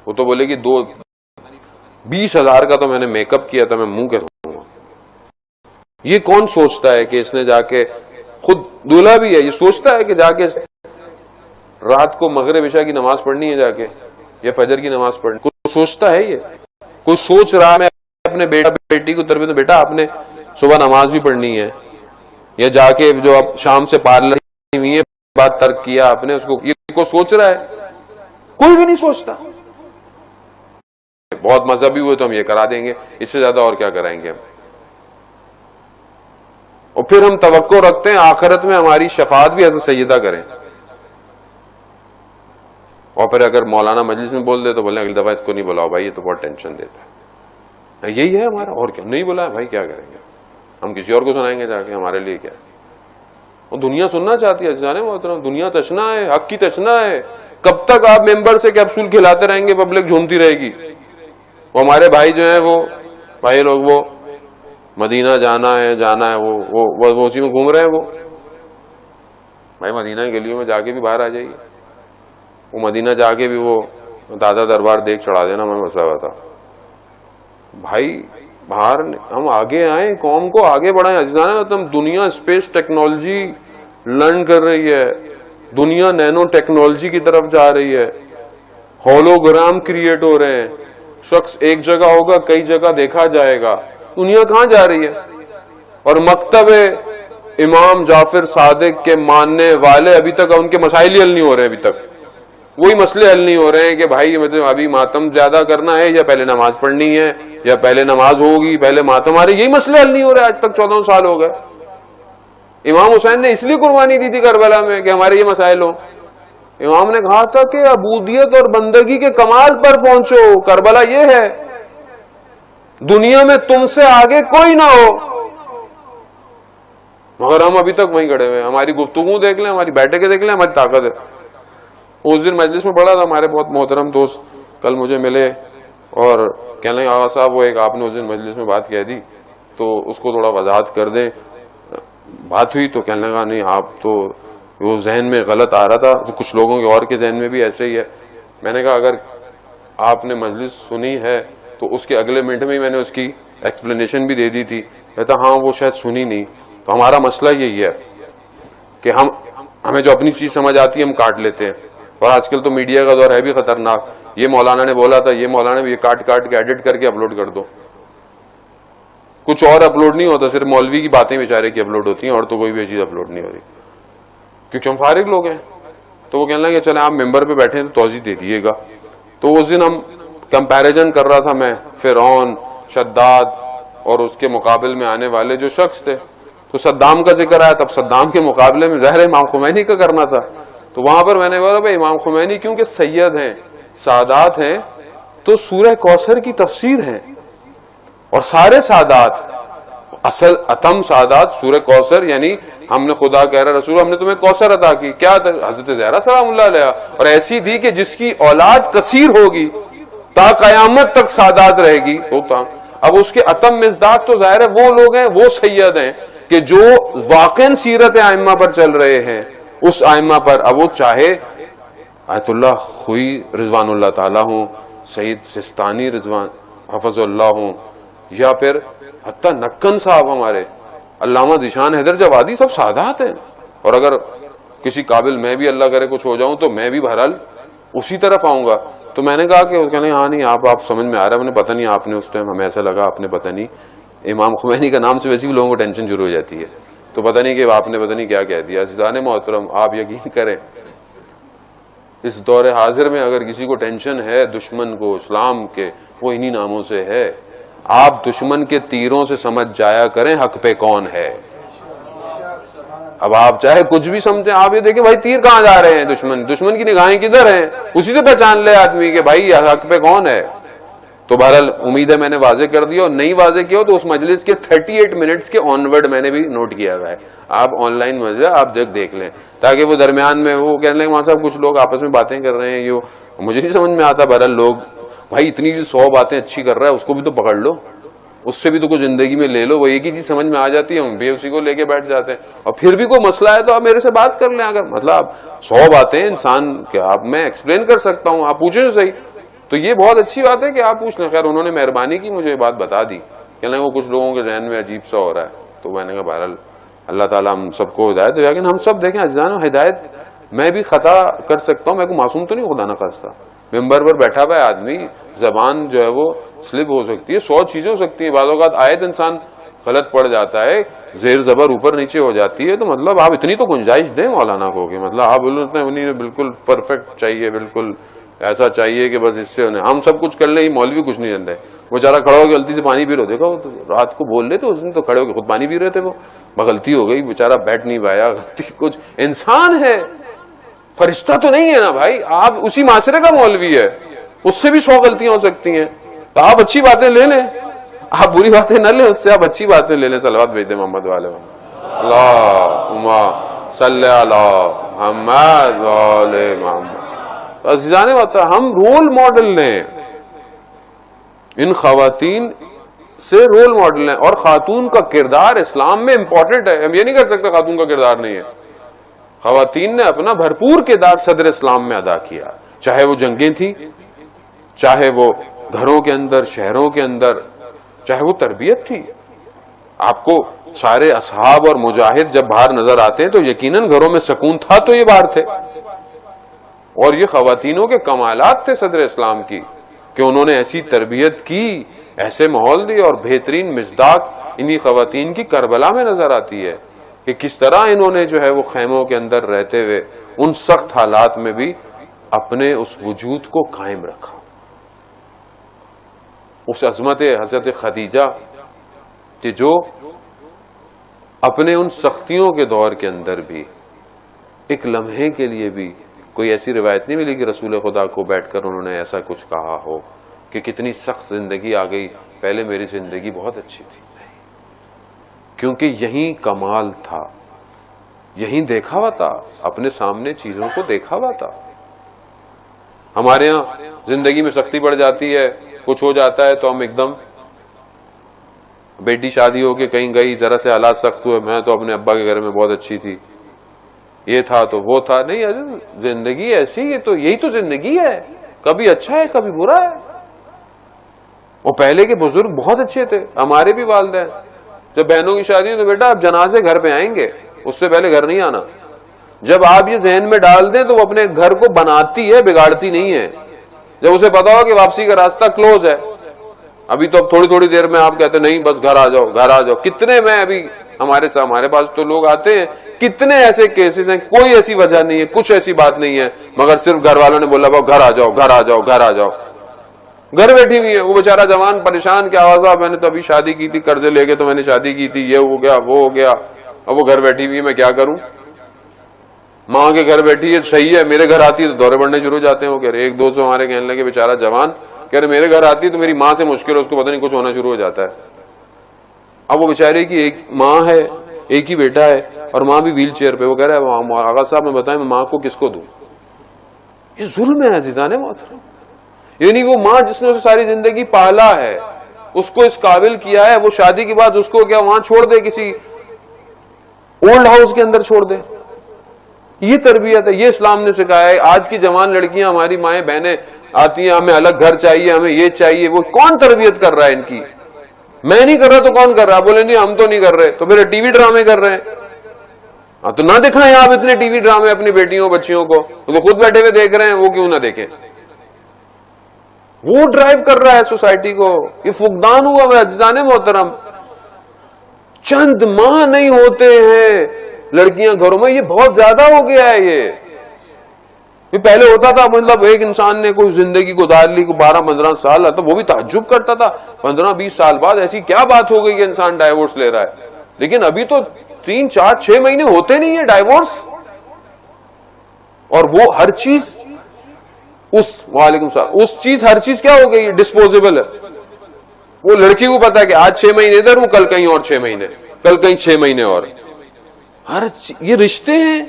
وہ تو بولے گی 20,000 کا تو میں نے میک اپ کیا تھا, میں منہ کے دھوں گا. یہ کون سوچتا ہے کہ اس نے جا کے, خود دولہا بھی ہے, یہ سوچتا ہے کہ جا کے رات کو مغرب عشاء کی نماز پڑھنی ہے جا کے, یا فجر کی نماز پڑھنی؟ کوئی سوچتا ہے یہ؟ کوئی سوچ رہا ہے میں اپنے بیٹا بیٹی کو تربیت, تو بیٹا آپ نے صبح نماز بھی پڑھنی ہے, یا جا کے جو آپ شام سے پارلر ہوئی ہے بات ترک کیا آپ نے اس کو, یہ کوئی سوچ رہا ہے؟ کوئی بھی نہیں سوچتا. بہت مذہبی ہوئے تو ہم یہ کرا دیں گے, اس سے زیادہ اور کیا کرائیں گے ہم. اور پھر ہم توقع رکھتے ہیں آخرت میں ہماری شفاعت بھی حضرت سیدہ کریں, اور پھر اگر مولانا مجلس میں بول دے تو بولیں اگلی دفعہ اس کو نہیں بلاؤ بھائی, یہ تو بہت ٹینشن دیتا ہے. یہی ہے ہمارا, اور کیا. نہیں بولا بھائی کیا کریں گے ہم, کسی اور کو سنائیں گے جا کے, ہمارے لیے کیا. اور دنیا سننا چاہتی ہے جانے محترم, دنیا تشنا ہے, حق کی تشنا ہے. کب تک آپ ممبر سے کیپسول کھلاتے رہیں گے, پبلک جھومتی رہے گی. وہ ہمارے بھائی جو ہیں, وہ بھائی لوگ, وہ مدینہ جانا ہے وہ اسی میں گھوم رہے ہیں. وہ بھائی مدینہ کی گلیوں میں جا کے بھی باہر آ جائیے, وہ مدینہ جا کے بھی وہ دادا دربار دیکھ چڑھا دینا, میں مسئلہ بتا بھائی. باہر ہم آگے آئیں, قوم کو آگے بڑھائیں. عزیزان, دنیا اسپیس ٹیکنالوجی لرن کر رہی ہے, دنیا نینو ٹیکنالوجی کی طرف جا رہی ہے, ہولوگرام کریٹ ہو رہے ہیں. شخص ایک جگہ ہوگا, کئی جگہ دیکھا جائے گا. دنیا کہاں جا رہی ہے؟ اور مکتب امام جعفر صادق کے ماننے والے ابھی تک ان کے مسائل ہی حل نہیں ہو رہے، ابھی تک وہی مسئلے حل نہیں ہو رہے ہیں کہ بھائی مطلب ابھی ماتم زیادہ کرنا ہے یا پہلے نماز پڑھنی ہے یا پہلے نماز ہوگی پہلے ماتم آ رہے، یہی مسئلے حل نہیں ہو رہے، آج تک 14 سال ہو گئے۔ امام حسین نے اس لیے قربانی دی تھی کربلا میں کہ ہمارے یہ مسائل ہوں۔ امام نے کہا تھا کہ عبودیت اور بندگی کے کمال پر پہنچو، کربلا یہ ہے، دنیا میں تم سے آگے کوئی نہ ہو، مگر ہم ابھی تک وہیں کھڑے ہوئے ہیں۔ ہماری گفتگو دیکھ لیں، ہماری بیٹھے کے دیکھ لیں، ہماری طاقت ہے۔ اس دن مجلس میں پڑھا تھا، ہمارے بہت محترم دوست کل مجھے ملے اور کہنے لگے آغا صاحب وہ ایک آپ نے اس دن مجلس میں بات کہہ دی تو اس کو تھوڑا وضاحت کر دیں۔ بات ہوئی تو کہنے لگا نہیں آپ تو وہ ذہن میں غلط آ رہا تھا، تو کچھ لوگوں کے اور کے ذہن میں بھی ایسے ہی ہے۔ میں نے کہا اگر آپ نے مجلس سنی ہے تو اس کے اگلے منٹ میں ہی میں نے اس کی ایکسپلینیشن بھی دے دی تھی۔ کہتا ہاں وہ شاید سنی نہیں۔ تو ہمارا مسئلہ یہی ہے کہ ہمیں جو اپنی چیز سمجھ آتی ہے ہم کاٹ لیتے ہیں، اور آج کل تو میڈیا کا دور ہے بھی خطرناک۔ یہ مولانا نے بولا تھا، یہ مولانا نے یہ کاٹ کے ایڈٹ کر کے اپلوڈ کر دو، کچھ اور اپلوڈ نہیں ہوتا، صرف مولوی کی باتیں بیچارے کی اپلوڈ ہوتی ہیں، اور تو کوئی بھی چیز اپلوڈ نہیں ہو رہی، کیونکہ ہم فارغ لوگ ہیں۔ تو وہ کہنے لگے چلے آپ ممبر پہ بیٹھے ہیں تو توضیح دے دیے گا۔ تو اس دن ہم کمپیریزن کر رہا تھا میں فرعون، شداد اور اس کے مقابل میں آنے والے جو شخص تھے، تو صدام کا ذکر آیا، تب صدام کے مقابلے میں ظاہر امام خمینی کا کرنا تھا۔ تو وہاں پر میں نے بولا بھائی امام خمینی کیونکہ سید ہیں، سادات ہیں، تو سورہ کوثر کی تفسیر ہے، اور سارے سادات اصل اتم سادات سورہ کوثر، یعنی ہم نے خدا کہہ رہا رسول ہم نے تمہیں کوثر عطا کی، کیا حضرت زہرا سلام اللہ علیہ، اور ایسی دی کہ جس کی اولاد کثیر ہوگی تا قیامت تک سادات رہے گی۔ اب اس کے اتم مزداد تو ظاہر ہے وہ لوگ ہیں، وہ سید ہیں کہ جو واقعاً سیرت ائمہ پر چل رہے ہیں، اس ائمہ پر، اب وہ چاہے آیت اللہ خوئی رضوان اللہ تعالیٰ ہوں، سید سستانی رضوان حفظ اللہ ہوں، یا پھر حتیٰ نکن صاحب ہمارے علامہ ذیشان حیدر جوادی، سب سادات ہیں۔ اور اگر کسی قابل میں بھی اللہ کرے کچھ ہو جاؤں تو میں بھی بہرحال اسی طرف آؤں گا۔ تو میں نے کہا کہ کہنے ہاں نہیں آپ سمجھ میں آ رہا ہے، ہمیں پتہ نہیں آپ نے اس ٹائم ہمیں ایسا لگا آپ نے پتہ نہیں، امام خمینی کا نام سے ویسے بھی لوگوں کو ٹینشن شروع ہو جاتی ہے، تو پتہ نہیں کہ آپ نے پتہ نہیں کیا کہہ دیا۔ عزیزان محترم آپ یقین کریں اس دور حاضر میں اگر کسی کو ٹینشن ہے دشمن کو اسلام کے، وہ انہی ناموں سے ہے۔ آپ دشمن کے تیروں سے سمجھ جایا کریں حق پہ کون ہے۔ اب آپ چاہے کچھ بھی سمجھیں، آپ یہ دیکھیں بھائی تیر کہاں جا رہے ہیں، دشمن کی نگاہیں کدھر ہیں، اسی سے پہچان لے آدمی کہ بھائی حق پہ کون ہے۔ تو بہرحال امید ہے میں نے واضح کر دیا، اور نہیں واضح کیا تو اس مجلس کے 38 منٹس کے آن ورڈ میں نے بھی نوٹ کیا ہوا ہے، آپ آن لائن مجلس آپ دیکھ لیں، تاکہ وہ درمیان میں وہ کہنے لیں وہاں صاحب کچھ لوگ آپس میں باتیں کر رہے ہیں، یہ مجھے نہیں سمجھ میں آتا۔ بہرحال لوگ بھائی اتنی 100 باتیں اچھی کر رہا ہے، اس کو بھی تو پکڑ لو، اس سے بھی تو کچھ زندگی میں لے لو، وہ ایک ہی چیز سمجھ میں آ جاتی ہے، ہم بھی اسی کو لے کے بیٹھ جاتے ہیں۔ اور پھر بھی کوئی مسئلہ ہے تو آپ میرے سے بات کر لیں، اگر مطلب 100 باتیں انسان کے آپ میں ایکسپلین کر سکتا ہوں، آپ پوچھیں صحیح، تو یہ بہت اچھی بات ہے کہ آپ پوچھ لیں۔ خیر انہوں نے مہربانی کی مجھے بات بتا دی کہ وہ کچھ لوگوں کے ذہن میں عجیب سا ہو رہا ہے، تو میں نے کہا بہرحال اللہ تعالیٰ ہم سب کو ہدایت دے، لیکن ہم سب دیکھیں عزیزان ہدایت، میں بھی خطا کر سکتا ہوں، میں کو معصوم تو نہیں خدا نہ خواستہ، ممبر پر بیٹھا ہوا ہے آدمی، زبان جو ہے وہ سلپ ہو سکتی ہے، 100 چیزیں ہو سکتی ہیں، بعض اوقات آیت انسان غلط پڑ جاتا ہے، زیر زبر اوپر نیچے ہو جاتی ہے، تو مطلب آپ اتنی تو گنجائش دیں مولانا کو کہ مطلب آپ انہیں بالکل پرفیکٹ چاہیے، بالکل ایسا چاہیے کہ بس اس سے انہیں ہم سب کچھ کر لیں، مولوی کچھ نہیں جانتے، وہ بیچارہ کھڑا ہو کے غلطی سے پانی پی رہے، دیکھا وہ تو رات کو بول رہے تھے، اس دن تو کھڑے ہو کے خود پانی پی رہے تھے، وہ غلطی ہو گئی، بیچارہ بیٹھ نہیں پایا، غلطی کچھ انسان ہے، فرشتہ تو نہیں ہے نا بھائی، آپ اسی معاشرے کا مولوی ہے، اس سے بھی 100 غلطیاں ہو سکتی ہیں، تو آپ اچھی باتیں لے لیں، آپ بری باتیں نہ لیں، اس سے آپ اچھی باتیں لے لیں۔ صلوات بھیج دیں محمد والے اللہم صلی علی محمد وعلی محمد۔ عزیزان ہم رول ماڈل لیں، ان خواتین سے رول ماڈل لیں، اور خاتون کا کردار اسلام میں امپورٹنٹ ہے، ہم یہ نہیں کر سکتے خاتون کا کردار نہیں ہے۔ خواتین نے اپنا بھرپور کردار صدر اسلام میں ادا کیا، چاہے وہ جنگیں تھیں، چاہے وہ گھروں کے اندر، شہروں کے اندر، چاہے وہ تربیت تھی۔ آپ کو سارے اصحاب اور مجاہد جب باہر نظر آتے ہیں تو یقیناً گھروں میں سکون تھا تو یہ باہر تھے، اور یہ خواتینوں کے کمالات تھے صدر اسلام کی کہ انہوں نے ایسی تربیت کی، ایسے ماحول دی، اور بہترین مصداق انہی خواتین کی کربلا میں نظر آتی ہے کہ کس طرح انہوں نے جو ہے وہ خیموں کے اندر رہتے ہوئے ان سخت حالات میں بھی اپنے اس وجود کو قائم رکھا. اس عظمت حضرت خدیجہ کہ جو اپنے ان سختیوں کے دور کے اندر بھی ایک لمحے کے لیے بھی، کوئی ایسی روایت نہیں ملی کہ رسول خدا کو بیٹھ کر انہوں نے ایسا کچھ کہا ہو کہ کتنی سخت زندگی آ گئی، پہلے میری زندگی بہت اچھی تھی. کیونکہ یہیں کمال تھا، یہیں دیکھا ہوا تھا، اپنے سامنے چیزوں کو دیکھا ہوا تھا. ہمارے ہاں زندگی میں سختی پڑ جاتی ہے، کچھ ہو جاتا ہے تو ہم ایک دم، بیٹی شادی ہو کے کہیں گئی، ذرا سے حالات سخت ہوئے، میں تو اپنے ابا کے گھر میں بہت اچھی تھی، یہ تھا تو وہ تھا. نہیں، زندگی ایسی ہے تو یہی تو زندگی ہے، کبھی اچھا ہے کبھی برا ہے. اور پہلے کے بزرگ بہت اچھے تھے، ہمارے بھی والدین. جب بہنوں کی شادی ہے تو بیٹا اب جنازے گھر پہ آئیں گے، اس سے پہلے گھر نہیں آنا. جب آپ یہ ذہن میں ڈال دیں تو وہ اپنے گھر کو بناتی ہے، بگاڑتی نہیں ہے. جب اسے پتا ہو کہ واپسی کا راستہ کلوز ہے، ابھی تو اب تھوڑی تھوڑی دیر میں آپ کہتے ہیں نہیں بس گھر آ جاؤ گھر آ جاؤ. کتنے میں ابھی ہمارے پاس تو لوگ آتے ہیں، کتنے ایسے کیسز ہیں، کوئی ایسی وجہ نہیں ہے، کچھ ایسی بات نہیں ہے، مگر صرف گھر والوں نے بولا گھر آ جاؤ گھر آ جاؤ گھر آ جاؤ. گھر بیٹھی ہوئی ہے وہ بیچارہ جوان پریشان، کیا آواز، میں نے تو ابھی شادی کی تھی، قرضے لے کے تو میں نے شادی کی تھی، یہ ہو گیا وہ ہو گیا، اب وہ گھر بیٹھی ہوئی ہے، میں کیا کروں. ماں کے گھر بیٹھی ہے صحیح ہے، میرے گھر آتی ہے تو دورے پڑنے شروع ہو جاتے ہیں. وہ کہہ رہے ایک دوست ہمارے کہنے لگے بیچارہ جوان کہہ رہے میرے گھر آتی ہے تو میری ماں سے مشکل ہے، اس کو پتہ نہیں کچھ ہونا شروع ہو جاتا ہے. اب وہ بیچارے کی ایک ماں ہے، ایک ہی بیٹا ہے، اور ماں بھی ویل چیئر پہ. وہ کہہ رہا ہے آغا صاحب میں بتائیں میں ماں کو کس کو دوں. یہ ظلم ہے عزیزان محترم. یعنی وہ ماں جس نے اسے ساری زندگی پالا ہے، اس کو اس قابل کیا ہے، وہ شادی کے بعد اس کو کیا وہاں چھوڑ دے، کسی اولڈ ہاؤس کے اندر چھوڑ دے. یہ تربیت ہے، یہ اسلام نے سکھایا ہے. آج کی جوان لڑکیاں، ہماری مائیں بہنیں آتی ہیں، ہمیں الگ گھر چاہیے، ہمیں یہ چاہیے. وہ کون تربیت کر رہا ہے ان کی؟ میں نہیں کر رہا تو کون کر رہا؟ بولے نہیں ہم تو نہیں کر رہے، تو پھر ٹی وی ڈرامے کر رہے ہیں. ہاں تو نہ دکھائیں آپ اتنے ٹی وی ڈرامے اپنی بیٹیوں بچیوں کو، تو خود بیٹھے ہوئے دیکھ رہے ہیں، وہ کیوں نہ دیکھیں؟ وہ ڈرائیو کر رہا ہے سوسائٹی کو. یہ فقدان ہوا ہے عزیزان محترم. چند ماہ نہیں ہوتے ہیں لڑکیاں گھروں میں، یہ بہت زیادہ ہو گیا ہے. یہ پہلے ہوتا تھا، مطلب ایک انسان نے کوئی زندگی گزار لی، 12-15 سال تو وہ بھی تعجب کرتا تھا. 15-20 سال بعد ایسی کیا بات ہو گئی کہ انسان ڈائیورس لے رہا ہے. لیکن ابھی تو 3-4-6 مہینے ہوتے نہیں ہیں ڈائیورس، اور وہ ہر چیز وعلیکم السلام، اس چیز ہر چیز کیا ہو گئی، ڈسپوزیبل ہے. وہ لڑکی کو پتا ہے کہ آج 6 مہینے ادھر ہوں، کل کہیں اور 6 مہینے، کل کہیں 6 مہینے اور. یہ رشتے ہیں،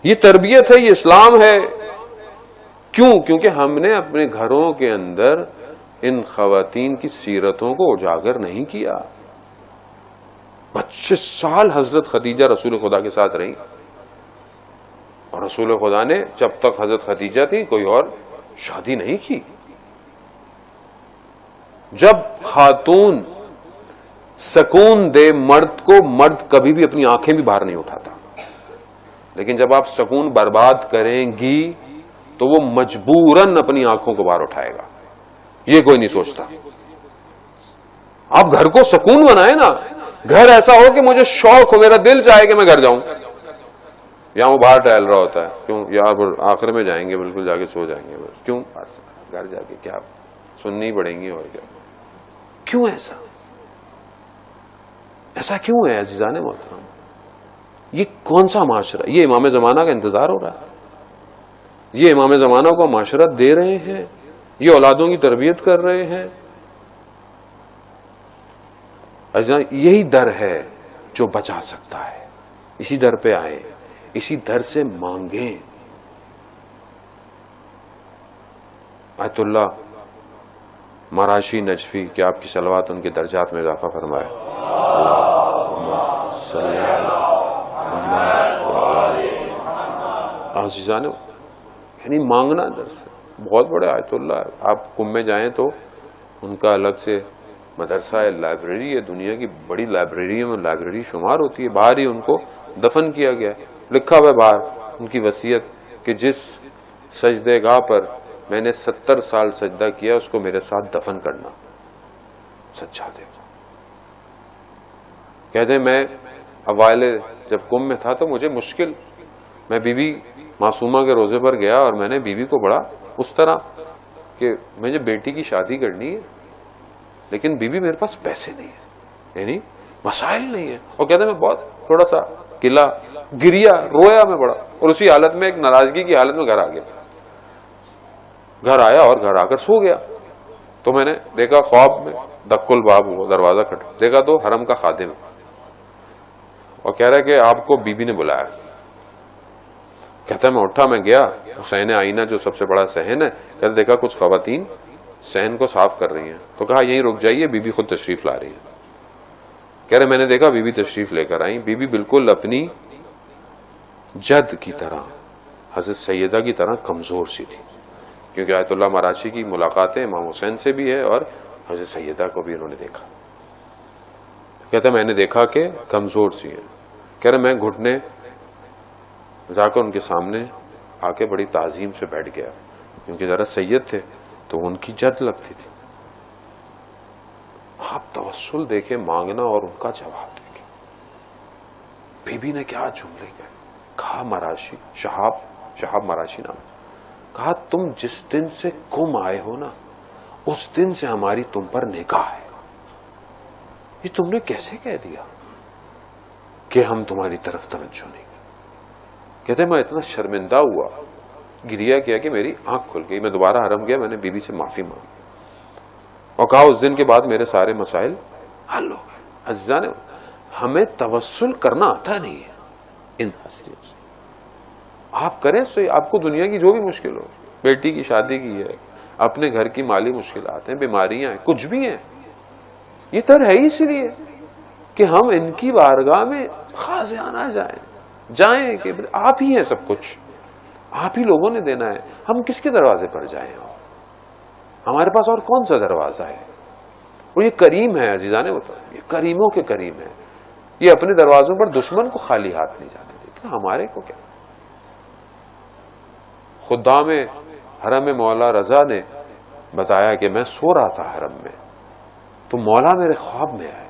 یہ تربیت ہے، یہ اسلام ہے. کیوں؟ کیونکہ ہم نے اپنے گھروں کے اندر ان خواتین کی سیرتوں کو اجاگر نہیں کیا. 25 سال حضرت خدیجہ رسول خدا کے ساتھ رہی، اور رسول خدا نے جب تک حضرت خدیجہ تھی کوئی اور شادی نہیں کی. جب خاتون سکون دے مرد کو، مرد کبھی بھی اپنی آنکھیں بھی باہر نہیں اٹھاتا. لیکن جب آپ سکون برباد کریں گی تو وہ مجبوراً اپنی آنکھوں کو باہر اٹھائے گا. یہ کوئی نہیں سوچتا. آپ گھر کو سکون بنائیں نا، گھر ایسا ہو کہ مجھے شوق ہو، میرا دل چاہے کہ میں گھر جاؤں. یہاں وہ باہر ٹہل رہا ہوتا ہے، کیوں؟ یہاں آخر میں جائیں گے، بالکل جا کے سو جائیں گے بس. کیوں؟ گھر جا کے کیا سننی پڑیں گی اور کیا. کیوں ایسا؟ ایسا کیوں ہے عزیزان محترم؟ یہ کون سا معاشرہ؟ یہ امام زمانہ کا انتظار ہو رہا ہے، یہ امام زمانہ کو معاشرت دے رہے ہیں، یہ اولادوں کی تربیت کر رہے ہیں. عزیزان یہی در ہے جو بچا سکتا ہے. اسی در پہ آئیں، اسی در سے مانگیں. آیت اللہ مراشی نجفی، کہ آپ کی صلوات ان کے درجات میں اضافہ فرمائے. عزیزان یعنی مانگنا در سے بہت بڑے آیت اللہ ہے. آپ کم میں جائیں تو ان کا الگ سے مدرسہ ہے، لائبریری ہے، دنیا کی بڑی لائبریری میں لائبریری شمار ہوتی ہے. باہر ہی ان کو دفن کیا گیا ہے، لکھا ہوا ہے باہر ان کی وصیت کہ جس سجدے گاہ پر میں نے 70 سال سجدہ کیا اس کو میرے ساتھ دفن کرنا. سجادے کہتے ہیں میں اوائل جب کم میں تھا تو مجھے مشکل، میں بی بی معصومہ کے روزے پر گیا اور میں نے بی بی کو بڑا اس طرح کہ مجھے بیٹی کی شادی کرنی ہے لیکن بی بی میرے پاس پیسے نہیں ہیں، یعنی مسائل نہیں ہیں، اور کہتے ہیں میں بہت تھوڑا سا گلا گریا رویا میں بڑا، اور اسی حالت میں ایک ناراضگی کی حالت میں گھر آ گیا، گھر آیا اور گھر آ کر سو گیا تو میں نے دیکھا خواب میں دق الباب ہوا، دروازہ کھٹا، دیکھا تو حرم کا خادم اور کہہ رہا کہ آپ کو بی بی نے بلایا۔ کہتا ہے میں اٹھا، میں گیا حسین آئینہ جو سب سے بڑا صحن ہے، کہتا دیکھا کچھ خواتین صحن کو صاف کر رہی ہیں تو کہا یہیں رک جائیے، بی بی خود تشریف لا رہی ہے۔ کہہ رہے میں نے دیکھا بی بی تشریف لے کر آئی، بی بی بالکل اپنی جد کی طرح حضرت سیدہ کی طرح کمزور سی تھی، کیونکہ آیت اللہ مراشی کی ملاقاتیں امام حسین سے بھی ہے اور حضرت سیدہ کو بھی انہوں نے دیکھا۔ کہتا میں نے دیکھا کہ کمزور سی ہے، کہہ رہے میں گھٹنے جا کر ان کے سامنے آ کے بڑی تعظیم سے بیٹھ گیا، کیونکہ ذرا سید تھے تو ان کی جد لگتی تھی۔ آپ توسل دیکھے مانگنا اور ان کا جواب دیکھے، بی بی نے کیا جملے کہا، مراشی شہاب مراشی نام، کہا تم جس دن سے کم آئے ہو نا اس دن سے ہماری تم پر نگاہ ہے، یہ تم نے کیسے کہہ دیا کہ ہم تمہاری طرف توجہ نہیں؟ کہتے میں اتنا شرمندہ ہوا، گریا کیا کہ میری آنکھ کھل گئی، میں دوبارہ حرم گیا، میں نے بی بی سے معافی مانگی اور کہا اس دن کے بعد میرے سارے مسائل حل ہو گئے۔ عزیزان ہمیں توسل کرنا آتا نہیں ہے ان ہستیوں سے، آپ کریں تو آپ کو دنیا کی جو بھی مشکل ہو، بیٹی کی شادی کی ہے، اپنے گھر کی مالی مشکلات ہیں، بیماریاں ہیں، کچھ بھی ہیں، یہ تر ہے اسی لیے کہ ہم ان کی بارگاہ میں خاضعانہ جائیں کہ آپ ہی ہیں سب کچھ، آپ ہی لوگوں نے دینا ہے، ہم کس کے دروازے پر جائیں؟ ہمارے پاس اور کون سا دروازہ ہے؟ اور یہ کریم ہے عزیزان وطن، یہ کریموں کے کریم ہے، یہ اپنے دروازوں پر دشمن کو خالی ہاتھ نہیں جانے دیتے، ہمارے کو کیا؟ خدام حرم مولا رضا نے بتایا کہ میں سو رہا تھا حرم میں تو مولا میرے خواب میں آئے،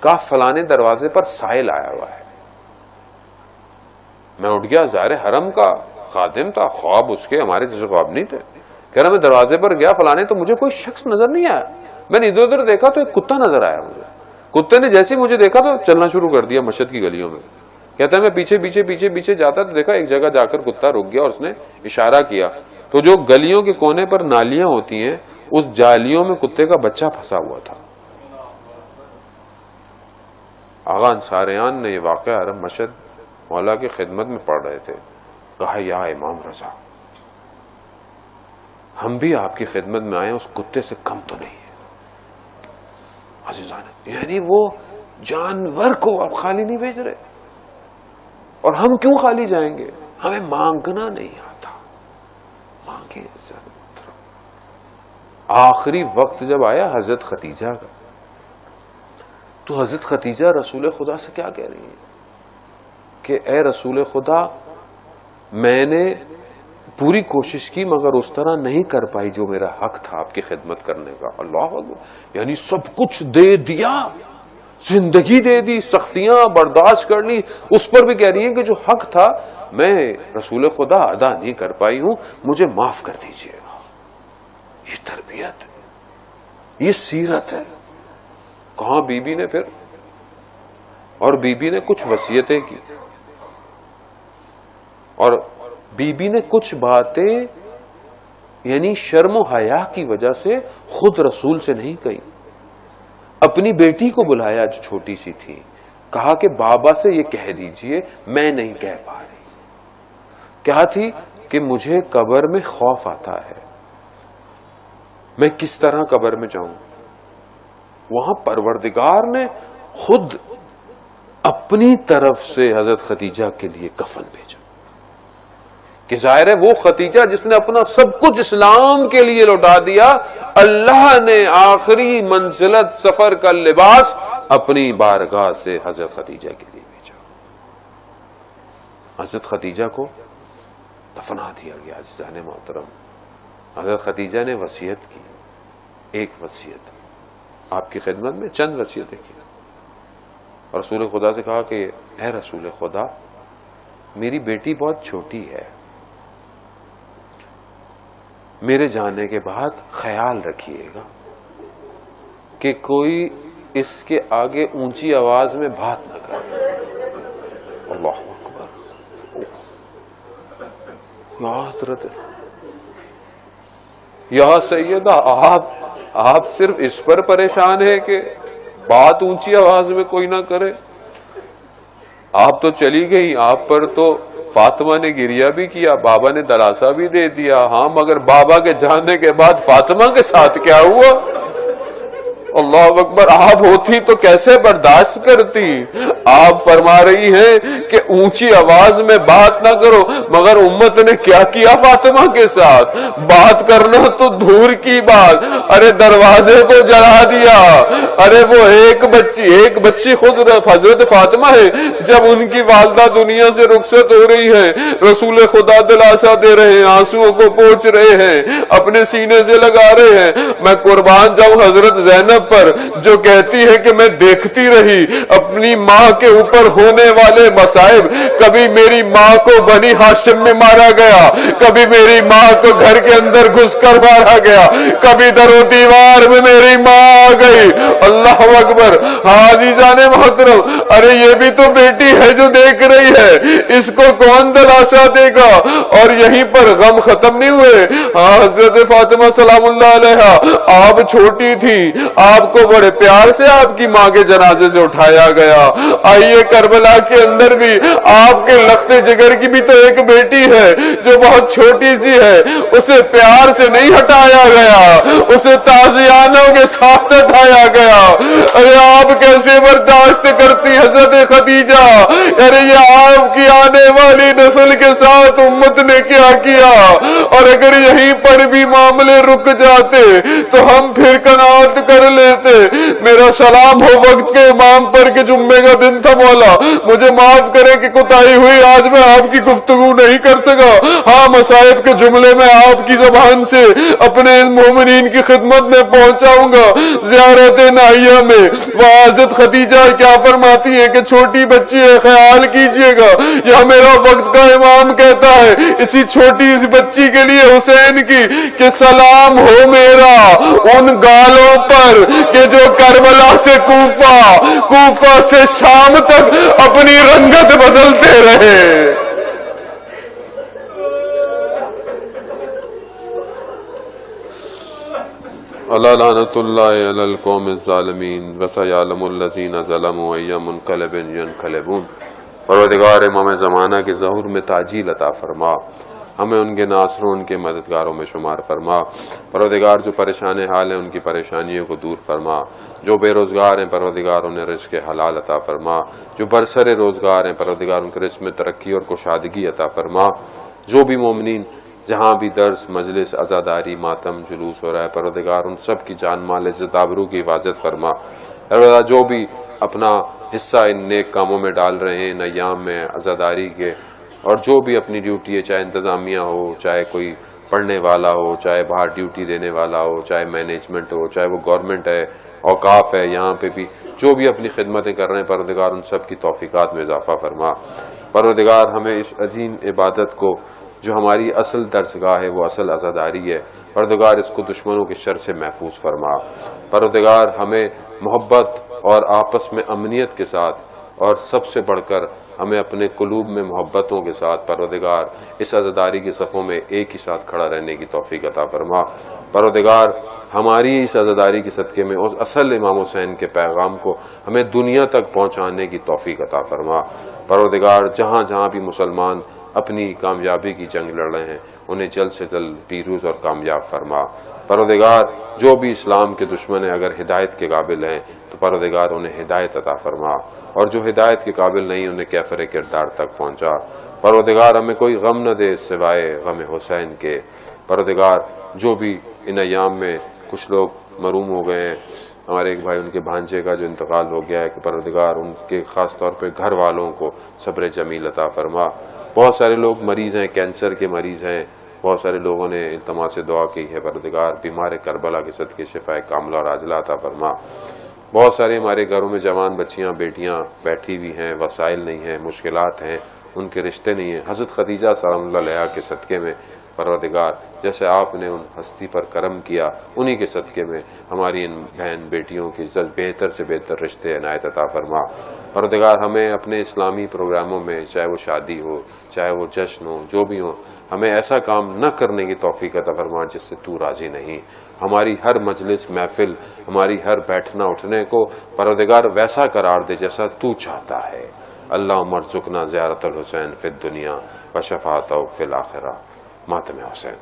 کہا فلانے دروازے پر سائل آیا ہوا ہے، میں اٹھ گیا، ظاہر حرم کا خادم تھا، خواب اس کے ہمارے جیسے خواب نہیں تھے، کہہ رہا میں دروازے پر گیا فلانے تو مجھے کوئی شخص نظر نہیں آیا، میں نے ادھر ادھر دیکھا تو ایک کتا نظر آیا مجھے، کتے نے جیسے مجھے دیکھا تو چلنا شروع کر دیا مسجد کی گلیوں میں، کہتا ہے میں پیچھے پیچھے پیچھے پیچھے جاتا تو دیکھا ایک جگہ جا کر کتا رک گیا اور اس نے اشارہ کیا تو جو گلیوں کے کونے پر نالیاں ہوتی ہیں اس جالیوں میں کتے کا بچہ پھنسا ہوا تھا۔ آغا انصاریان نے یہ واقعہ حرم مشہد مولا کی خدمت میں پڑھ رہے تھے، کہا یا امام رضا ہم بھی آپ کی خدمت میں آئے، اس کتے سے کم تو نہیں ہے عزیزان، یعنی وہ جانور کو آپ خالی نہیں بھیج رہے، اور ہم کیوں خالی جائیں گے؟ ہمیں مانگنا نہیں آتا، مانگے عزت۔ آخری وقت جب آیا حضرت ختیجہ کا تو حضرت ختیجہ رسول خدا سے کیا کہہ رہی ہیں کہ اے رسول خدا میں نے پوری کوشش کی مگر اس طرح نہیں کر پائی جو میرا حق تھا آپ کی خدمت کرنے کا۔ اللہ اکبر، یعنی سب کچھ دے دیا، زندگی دے دی، سختیاں برداشت کر لی، اس پر بھی کہہ رہی ہیں کہ جو حق تھا میں رسول خدا ادا نہیں کر پائی ہوں، مجھے معاف کر دیجئے گا۔ یہ تربیت ہے، یہ سیرت ہے۔ کہاں بی بی نے پھر، اور بی بی نے کچھ وصیتیں کی، اور بی بی نے کچھ باتیں یعنی شرم و حیا کی وجہ سے خود رسول سے نہیں کہی، اپنی بیٹی کو بلایا جو چھوٹی سی تھی، کہا کہ بابا سے یہ کہہ دیجئے میں نہیں کہہ پا رہی۔ کہا تھی کہ مجھے قبر میں خوف آتا ہے، میں کس طرح قبر میں جاؤں؟ وہاں پروردگار نے خود اپنی طرف سے حضرت ختیجہ کے لیے کفن بھیجا، کہ ظاہر ہے وہ ختیجہ جس نے اپنا سب کچھ اسلام کے لیے لوٹا دیا، اللہ نے آخری منزلت سفر کا لباس اپنی بارگاہ سے حضرت ختیجہ کے لیے بھیجا۔ حضرت ختیجہ کو دفنا دیا گیا۔ عزیزان محترم، حضرت ختیجہ نے وصیت کی، ایک وصیت آپ کی خدمت میں چند وصیتیں کی۔ اور رسول خدا سے کہا کہ اے رسول خدا میری بیٹی بہت چھوٹی ہے، میرے جانے کے بعد خیال رکھیے گا کہ کوئی اس کے آگے اونچی آواز میں بات نہ کرے۔ اللہ اکبر، یا حضرت، یا سیدہ، آپ صرف اس پر پریشان ہے کہ بات اونچی آواز میں کوئی نہ کرے؟ آپ تو چلی گئی، آپ پر تو فاطمہ نے گریہ بھی کیا، بابا نے دلاسا بھی دے دیا، ہاں مگر بابا کے جانے کے بعد فاطمہ کے ساتھ کیا ہوا؟ اللہ اکبر، آپ ہوتی تو کیسے برداشت کرتی؟ آپ فرما رہی ہیں کہ اونچی آواز میں بات نہ کرو، مگر امت نے کیا کیا فاطمہ کے ساتھ؟ بات کرنا تو دور کی بات، ارے دروازے کو جلا دیا۔ ارے وہ ایک بچی خود حضرت فاطمہ ہے، جب ان کی والدہ دنیا سے رخصت ہو رہی ہے، رسول خدا دلاسا دے رہے ہیں، آنسوؤں کو پوچھ رہے ہیں، اپنے سینے سے لگا رہے ہیں۔ میں قربان جاؤں حضرت زینب پر، جو کہتی ہے کہ میں دیکھتی رہی اپنی ماں کے اوپر ہونے والے مصائب، کبھی میری ماں کو بنی ہاشم میں مارا گیا، کبھی میری ماں کو گھر کے اندر گھس کر مارا گیا، کبھی در و دیوار میں میری ماں آ گئی۔ اللہ اکبر، حاجی جان محترم، ارے یہ بھی تو بیٹی ہے جو دیکھ رہی ہے، اس کو کون دلاسا دے گا؟ اور یہیں پر غم ختم نہیں ہوئے۔ حضرت فاطمہ سلام اللہ علیہا آپ چھوٹی تھی، آپ کو بڑے پیار سے آپ کی ماں کے جنازے سے اٹھایا گیا۔ آئیے کربلا کے اندر بھی آپ کے لخت جگر کی بھی تو ایک بیٹی ہے جو بہت چھوٹی سی ہے، اسے پیار سے نہیں ہٹایا گیا، اسے تازیانوں کے ساتھ ہٹایا گیا۔ ارے آپ کیسے برداشت کرتی حضرت خدیجہ؟ ارے یہ آپ کی آنے والی نسل کے ساتھ امت نے کیا کیا؟ اور اگر یہیں پر بھی معاملے رک جاتے تو ہم پھر قناعت کر لیتے۔ میرا سلام ہو وقت کے امام پر کہ جمعے کا دن تھا، مولا مجھے معاف کرے کہ کوتاہی ہوئی، آج میں آپ کی گفتگو نہیں کر سکا۔ ہاں مصائب کے جملے میں آپ کی زبان سے اپنے مومنین کی خدمت میں پہنچاؤں گا۔ زیارت نائیہ میں وہ حضرت خدیجہ کیا فرماتی ہے کہ چھوٹی بچی ہے، خیال کیجئے گا، یا میرا وقت کا امام کہتا ہے اسی چھوٹی سی بچی کے لیے حسین کی کہ سلام ہو میرا ان گالوں پر کہ جو کربلا سے کوفہ سے شام تک اپنی رنگت بدلتے رہے۔ الا لعنۃ اللہ علی القوم الظالمین وسیعلم الذین ظلموا ای منقلب ینقلبون۔ پروردگار امام زمانہ کے ظہور میں تعجیل عطا فرما، ہمیں ان کے ناصروں، ان کے مددگاروں میں شمار فرما۔ پروردگار جو پریشان حال ہیں ان کی پریشانیوں کو دور فرما، جو بے روزگار ہیں پروردگار انہیں رزق حلال عطا فرما، جو برسر روزگار ہیں پروردگار ان کے رزق میں ترقی اور کشادگی عطا فرما۔ جو بھی مومنین جہاں بھی درس، مجلس، عزاداری، ماتم، جلوس ہو رہا ہے پروردگار ان سب کی جان مال عزت آبرو کی حفاظت فرما۔ پروردگار جو بھی اپنا حصہ ان نیک کاموں میں ڈال رہے ہیں، ان ایام میں عزاداری کے، اور جو بھی اپنی ڈیوٹی ہے، چاہے انتظامیہ ہو، چاہے کوئی پڑھنے والا ہو، چاہے باہر ڈیوٹی دینے والا ہو، چاہے مینجمنٹ ہو، چاہے وہ گورنمنٹ ہے، اوقاف ہے، یہاں پہ بھی جو بھی اپنی خدمتیں کر رہے ہیں پروردگار ان سب کی توفیقات میں اضافہ فرما۔ پروردگار ہمیں اس عظیم عبادت کو جو ہماری اصل درسگاہ ہے، وہ اصل عزاداری ہے، پروردگار اس کو دشمنوں کے شر سے محفوظ فرما۔ پروردگار ہمیں محبت اور آپس میں امنیت کے ساتھ، اور سب سے بڑھ کر ہمیں اپنے قلوب میں محبتوں کے ساتھ پروردگار اس عزاداری کے صفوں میں ایک ہی ساتھ کھڑا رہنے کی توفیق عطا فرما۔ پروردگار ہماری اس عزاداری کے صدقے میں اس اصل امام حسین کے پیغام کو ہمیں دنیا تک پہنچانے کی توفیق عطا فرما۔ پروردگار جہاں جہاں بھی مسلمان اپنی کامیابی کی جنگ لڑ رہے ہیں انہیں جلد سے جلد پیروز اور کامیاب فرما۔ پروردگار جو بھی اسلام کے دشمن ہیں اگر ہدایت کے قابل ہیں تو پروردگار انہیں ہدایت عطا فرما، اور جو ہدایت کے قابل نہیں انہیں کیفر کردار تک پہنچا۔ پروردگار ہمیں کوئی غم نہ دے سوائے غم حسین کے۔ پروردگار جو بھی ان ایام میں کچھ لوگ محروم ہو گئے ہیں، ہمارے ایک بھائی ان کے بھانجے کا جو انتقال ہو گیا ہے، کہ پروردگار ان کے خاص طور پہ گھر والوں کو صبر جمیل عطا فرما۔ بہت سارے لوگ مریض ہیں، کینسر کے مریض ہیں، بہت سارے لوگوں نے التماس دعا کی ہے، پروردگار بیمار کربلا کے صدقے شفائے کاملہ اور عاجلہ عطا فرما۔ بہت ساری ہمارے گھروں میں جوان بچیاں بیٹیاں بیٹھی ہوئی ہیں، وسائل نہیں ہیں، مشکلات ہیں، ان کے رشتے نہیں ہیں. حضرت خدیجہ سلام اللہ علیہا کے صدقے میں پروردگار جیسے آپ نے ان ہستی پر کرم کیا، انہی کے صدقے میں ہماری ان بہن بیٹیوں کی بہتر سے بہتر رشتے عنایت عطا فرما. پروردگار ہمیں اپنے اسلامی پروگراموں میں، چاہے وہ شادی ہو، چاہے وہ جشن ہو، جو بھی ہو، ہمیں ایسا کام نہ کرنے کی توفیق عطا فرما جس سے تو راضی نہیں. ہماری ہر مجلس محفل، ہماری ہر بیٹھنا اٹھنے کو پروردگار ویسا قرار دے جیسا تو چاہتا ہے. اللہم ارزقنا زیارت الحسین فی الدنیا و شفاعتہ فی الآخرہ. ماتم حسین.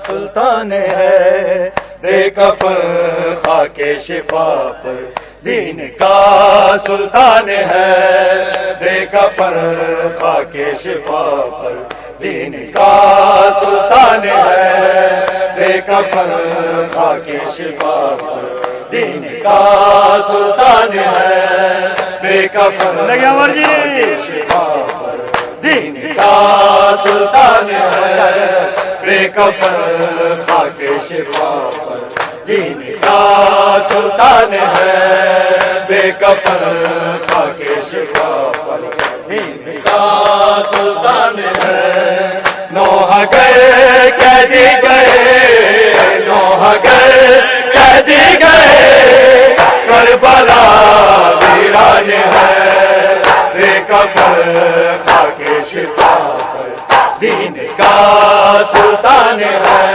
سلطان ہے بے کفن خاک شفا پر، دین کا سلطان ہے بے کفن خاک شفا پر، دین کا سلطان ہے بے کفن خاک شفا پر، دین کا سلطان ہے بے کفن خاک شفا پر، دین کا سلطان ہے بے کفن خاک شفا پر، دین کا سلطان ہے بے کفن خاک شفا پر، دین کا سلطان ہے. نوح گئے قیدی گئے، نوح گئے قیدی گئے، کربلا ویران ہے بے کفن خاک شفا پر، دین کا سلطان ہے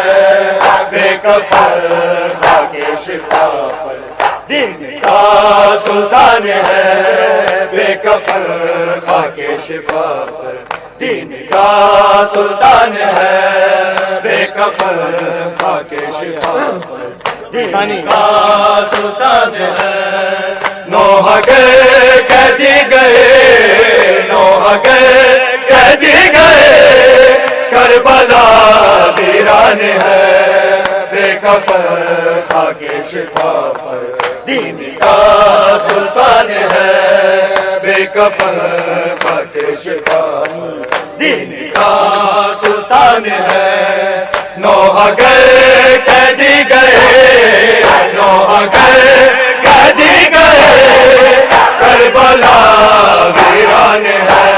بے کفن خاک شفا پر، دین کا سلطان ہے بے کفن خاک شفا پر، دین کا سلطان ہے بے کفن خاک شفا پر، دین کا سلطان ہے. نوح گئے قیدی گئے، نوح گئے قیدی گئے، کربلا ویران ہے بے کفن خاک شفا پر، دین کا سلطان ہے بے کفن خاک شفا پر، دین کا سلطان ہے. نوح گئے قیدی گئے، نوح گئے قیدی گئے، کربلا ویران ہے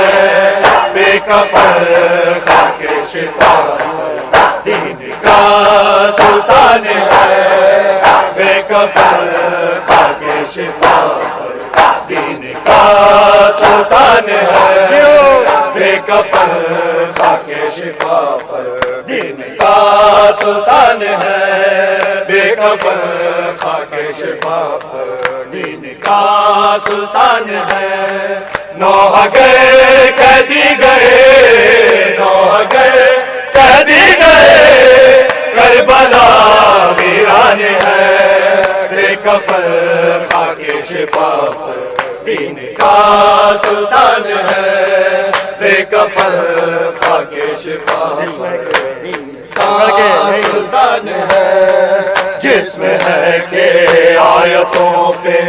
بے کفن خاک شفا پر، دین کا سلطان ہے بے کفن خاک شفا پر، دین کا سلطان ہے بے کفن خاک شفا پر، دین کا سلطان ہے بے کفن خاک شفا پر، دین کا سلطان ہے. نوح گئے قیدی گئے، نوح گئے قیدی گئے، کربلا ویران ہے بے کفن خاک شفا پر، دین کا سلطان ہے بے کفن خاک شفا سلطان ہے، جسم ہے کہ آیتوں پہ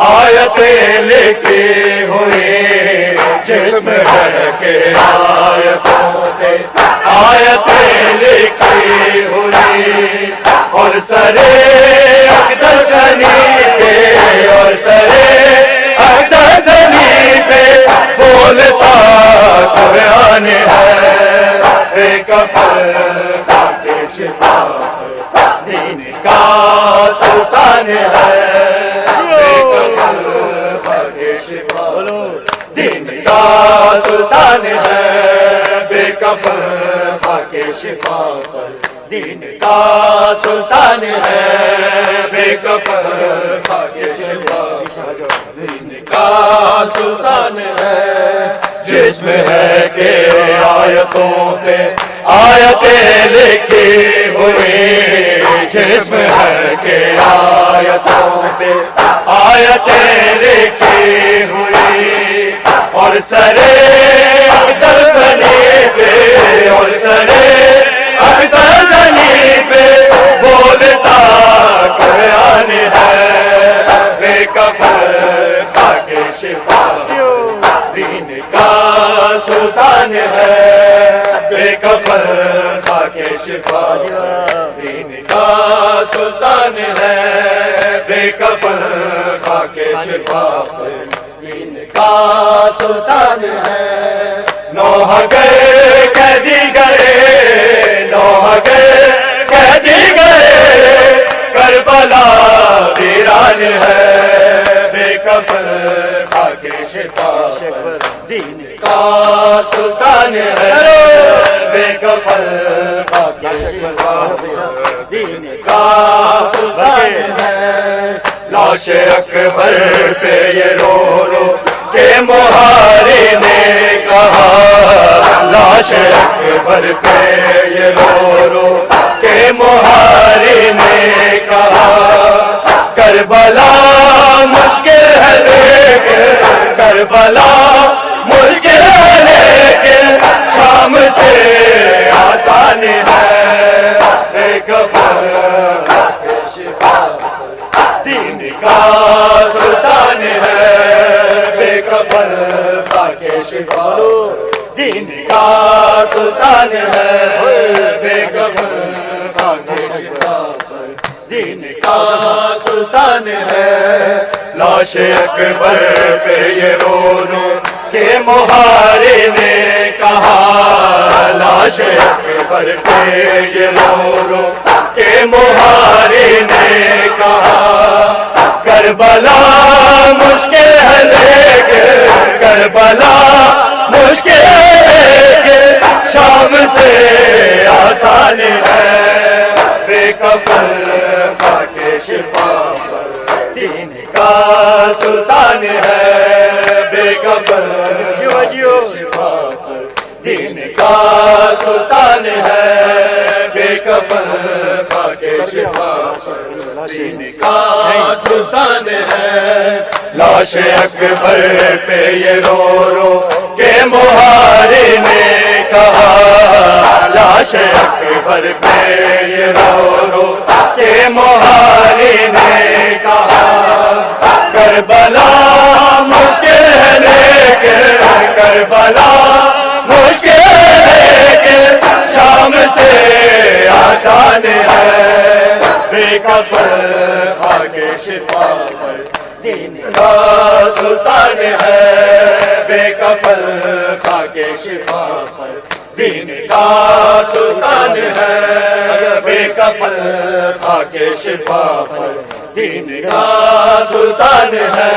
آیتیں لکھی ہوئی، جسم ہے کہ آیتوں پہ آیتیں لکھی ہوئی، اور سرے اقدس زمین پہ، اور سرے اقدس زمین پہ بولتا قرآن ہے، بے کفن خاک شفا دین کا سلطان ہے، بے کفن خاک شفا دین کا سلطان ہے، بے کفن خاک شفا دین کا سلطان ہے، بے کفن خاک شفا دین کا سلطان ہے، جسم ہے کہ آیتوں پہ آیتیں لکھی ہوئی، جسم ہے کہ آیتوں پہ آیتیں لکھی ہوئی، اور سرے اقدس زمین پہ، اور سرے اقدس زمین پہ بولتا قرآن ہے، بے کفن خاک شفا دین کا سلطان ہے، بے کفن خاک شفا دین کا سلطان ہے، بے کفن خاک شفا دین کا سلطان ہے، نوح گئے قیدی گئے، نوح گئے قیدی گئے، کربلا ویران ہے، بے کفن خاک شفا دین کا سلطان ہے، بے کفن خاک شفا دین کا سلطان ہے، لاش اکبر پہ یہ رو رو کہ محاری نے کہا، لاش اکبر پہ یہ رو رو کہ محاری نے کہا، کربلا مشکل ہے لیکن، کربلا مشکل ہے لیکن شام سے آسان ہے، بے کفن خاک شفا دین کا سلطان ہے، بے کفن خاک شفا دین کا سلطان ہے، بے کفن خاک شفا دین کا سلطان ہے، لاش اکبر پہ یہ رو رو کہ محاری نے کہا، لاش اکبر پہ یہ رو رو کہ محاری نے کہا، کربلا مشکل ہے لیکن، کربلا مشکل ہے لیکن شام سے آسان ہے، بے کفن خاک شفا دین کا سلطان ہے، بے کفن شفا دین کا سلطان ہے، بے کفن خاک شفا دین کا سلطان ہے، لاش اکبر پہ یہ رو رو کہ محاری نے کہا، لاش اکبر پہ یہ رو رو کہ محاری نے کہا، کربلا مشکل ہے لیکن، کربلا مشکل ہے لیکن شام سے آسان ہے، بے کفن خاک شفا دین کا سلطان ہے، بے کفن خاک شفا دین کا سلطان ہے، بے کفن خاک شفا دین کا سلطان ہے،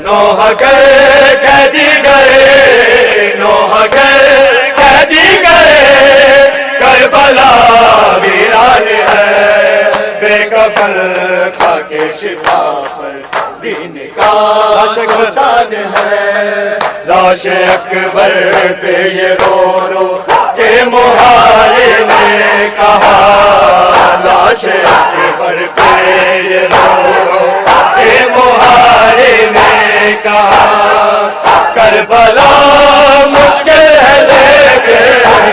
نوح گئے قیدی گئے، نوح گئے قیدی گئے، کربلا ویران ہے، بے کفن خاک شفا دین کا سلطان ہے، لاش اکبر پہ یہ رو رو کہ محاری نے کہا، لاش اکبر پہ یہ رو رو کہ محاری نے کہا، کربلا مشکل ہے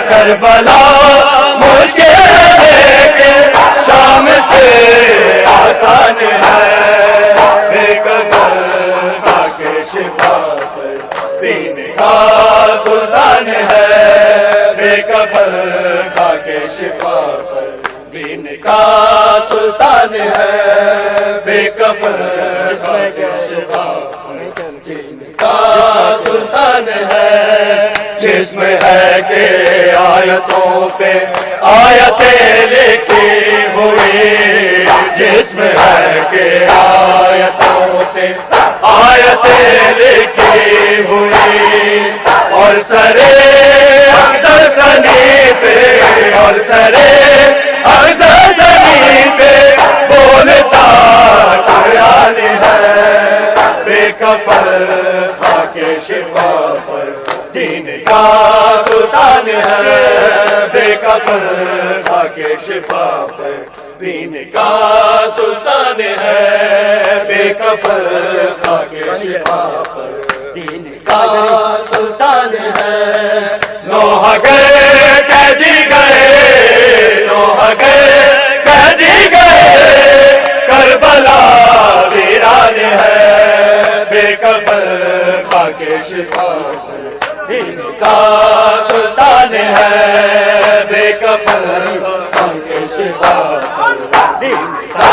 کربلا مشکل ہے لیکن شام سے آسان ہے، بے کفن خاک شفا پر دین کا سلطان ہے، بے کفن خاک شفا پر دین کا سلطان ہے، بے کفن خاک شفا پر دین کا سلطان ہے، جس میں ہے کہ آیتوں پہ آیتیں لکھی ہوئی، جس میں ہے کہ آیتوں پہ آیتیں لکھی ہوئی، اور سرے اقدر زمین پہ، اور سرے اقدر زمین پہ بولتا قرآن ہے، بے کفن خاک شفا پر دین کا سلطان ہے، بے کفن خاک شفا پر دین کا سلطان ہے، بے کفن خاک شفا پر دین کا سلطان ہے، نوح گئے قیدی گئے، نوح گئے قیدی گئے، کربلا ویران ہے، بے کفن خاک شفا پر دین کا سلطان ہے، بے کفن خاک شفا پر دین کا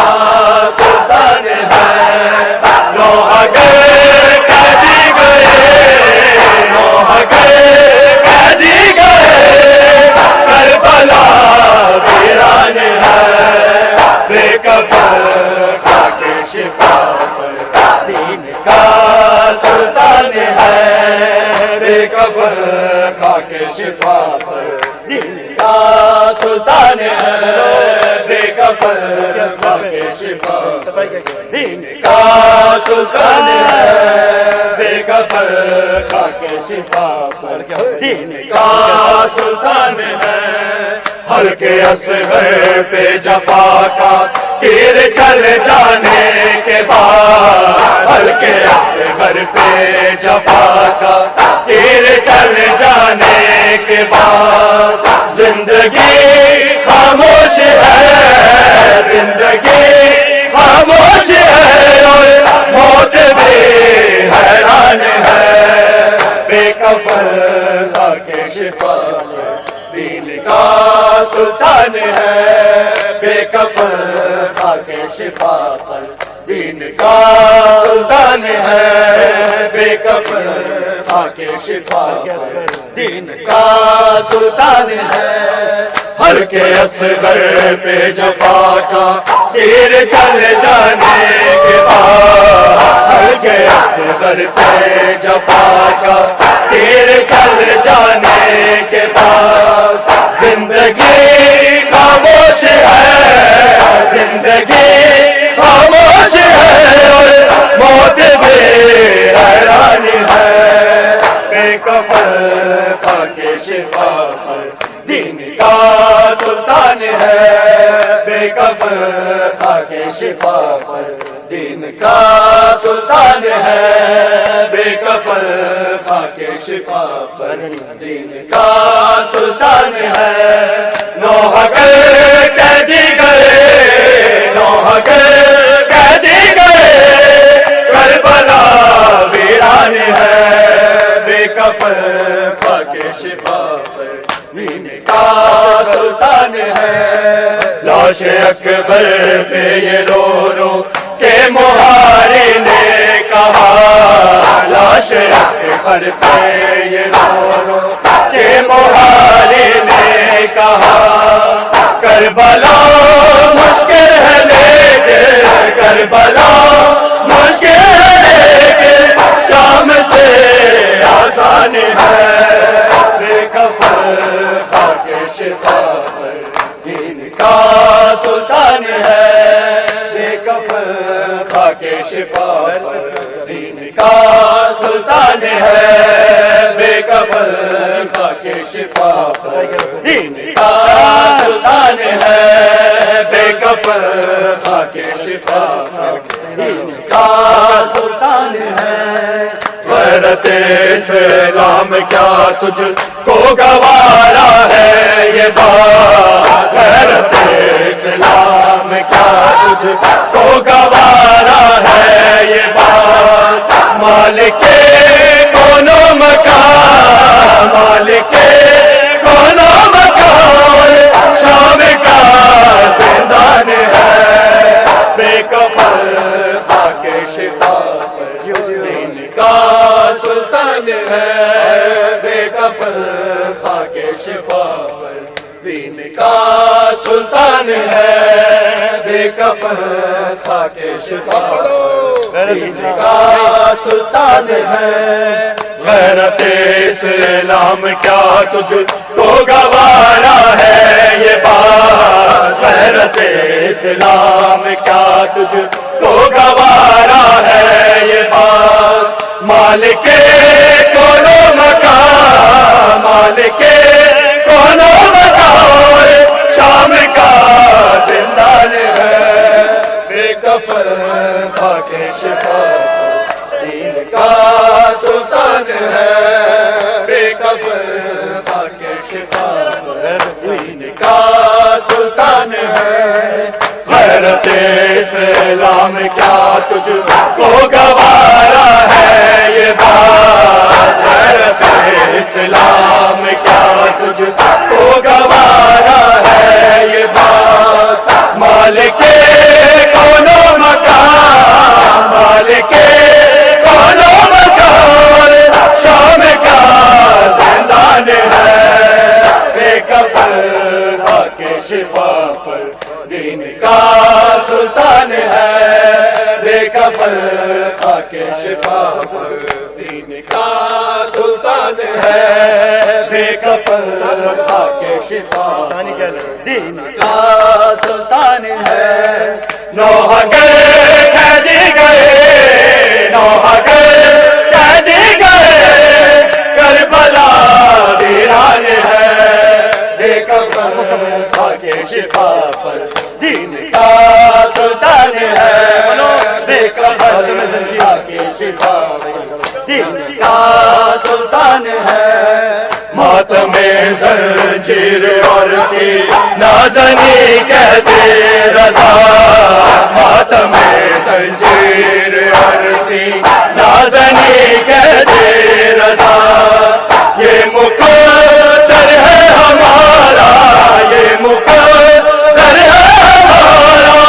سلطان ہے، نوح گئے قیدی گئے، نوح گئے قیدی گئے، کربلا ویران ہے، بے کفن خاک شفا پر دین کا سلطان ہے، بے کفن خاک شفا پر دین کا سلطان ہے، بے کفن خاک شفا پر دین کا سلطان ہے، بے کفن خاک شفا پر دین کا سلطان ہے، ہلکے اصغر پہ جفا کا تیر چل جانے کے بعد، ہلکے اصغر پہ جفا کا تیر چل جانے کے بعد، زندگی خاموش ہے، زندگی خاموش ہے، اور موت بھی حیران ہے، بے کفن خاک شفا پر دین کا سلطان ہے، بے کفن خاک شفا پر دین کا سلطان ہے، بے کفن خاک شفا پر دین کا سلطان ہے، ہلکے اصغر پہ جفا کا تیر چل جانے کے بعد، ہلکے اصغر پہ جفا کا تیر چل جانے کے بعد، زندگی خاموش ہے، زندگی خاموش ہے، اور موت بھی حیران ہے، بے کفن خاک شفا پر دین کا سلطان ہے، بے کفن خاک شفا پر دین کا سلطان ہے، بے کفن خاک شفا پر دین کا سلطان ہے، نوح گئے قیدی گئے، نوح گئے قیدی گئے، کربلا ویران ہے، بے کفن خاک شفا پر دین کا سلطان ہے، لاش اکبر پہ یہ رو رو کہ مہاری نے کہا، لاش اکبر پہ یہ رو رو کہ مہاری نے کہا، کربلا مشکل ہے لیکن، کربلا مشکل ہے لیکن شام سے آسان ہے، بے کفن خاک شفا پر دین کا سلطان ہے، بے کفن خاک شفا پر دین کا سلطان ہے، بے کفن خاک شفا پر دین کا سلطان ہے، بے کفن خاک شفا پر دین کا سلطان ہے، غیرت غیرت اسلام کیا تجھ کو گوارا ہے یہ بات، غیرت اسلام کیا تجھ کو گوارا ہے یہ بات، مالک کون و مکان، مالک کون و مکان، شام کا زندان ہے بے کفن خاک شفا پر، دین کا سلطان ہے بے کفن خاک شفا پر، دین کا سلطان ہے بے کفن خاک شفا پر، دین کا سلطان ہے، غیرت اسلام کیا تجھ کو گوارا ہے یہ بات، غیرت اسلام کیا تجھ کو گوارا ہے یہ بات، مالک کون و مکان، مالک کون و مکان، شام کا زندان ہے بے کفن خاک شفا، دین کا سلطان ہے بے کفن خاک شفا، دین کا سلطان ہے، غیرت اسلام کیا تجھ کو گوارا ہے یہ بات، غیرت اسلام کیا تجھ کو گوارا ہے یہ بات، مالک کون و مکان، مالک کون و مکان، شام کا زندان ہے بے کفن خاک شفا پر، دین کا سلطان ہے بے کفن خاک شفا پر، دین کا سلطان ہے بے کفن خاک شفا پر، دین کا سلطان ہے، نوحہ گر قیدی گئے، نوحہ گر قیدی گئے، کربلا ویران ہے بے کفن خاک شفا پر، دین کا سلطان ہے بے کفن خاک شفا پر، دین کا سلطان ہے، ماتم زنجیر اور نازنی کہتے رضا، ماتم زنجیر اور نازنی کہتے رضا، یہ مقدر ہے ہمارا، یہ مقدر ہے ہمارا،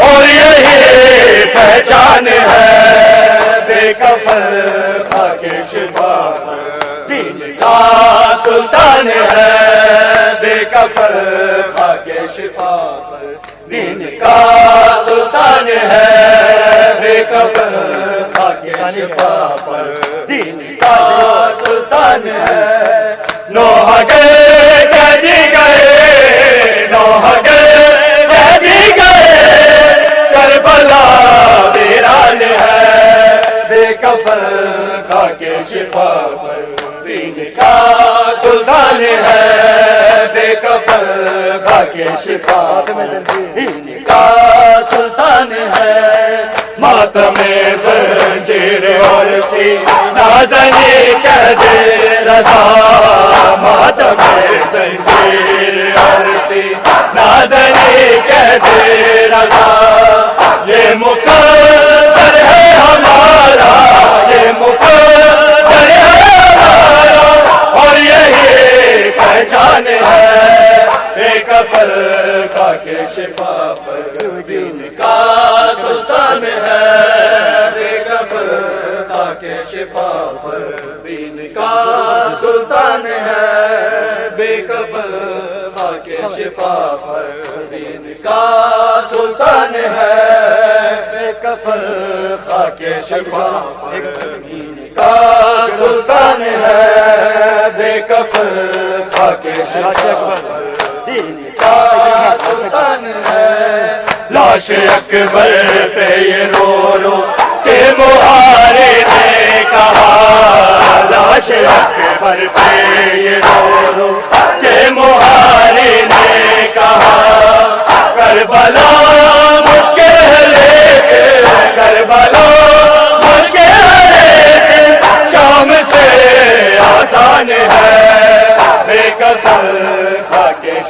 اور یہی پہچان ہے بے کفن خاک شفا پر، دین کا سلطان ہے بے کفن خاک شفا پر، دین کا سلطان ہے بے کفن خاک شفا پر، دین کا سلطان ہے، نوحہ گر قیدی گئے، نوحہ گر قیدی گئے، کربلا ویران ہے بے کفن خاک شفا پر، دین کا سلطان ہے بے کفن خاک شفا پر، دین کا سلطان ہے، ماتم زنجیر اور نازنی کہتے رضا، ماتم زنجیر اور نازنی کہتے رضا، یہ مقدر ہے ہمارا، یہ مقدر ہے ہمارا، اور یہی پہچان ہے بے کفن خاک شفا پر، دین کا سلطان ہے بے کفن خاک شفا پر، دین کا سلطان ہے بے کفن خاک شفا پر، دین کا سلطان ہے بے کفن خاک شفا پر، دین کا سلطان ہے بے کفن خاک شفا پر، دین کا سلطان ہے، لاش اکبر پہ یہ رو رو کہ محارے نے کہا، لاش اکبر پہ یہ رو رو کہ محارے نے کہا، کربلا مشکل ہے لیکن، کربلا مشکل ہے لیکن، شام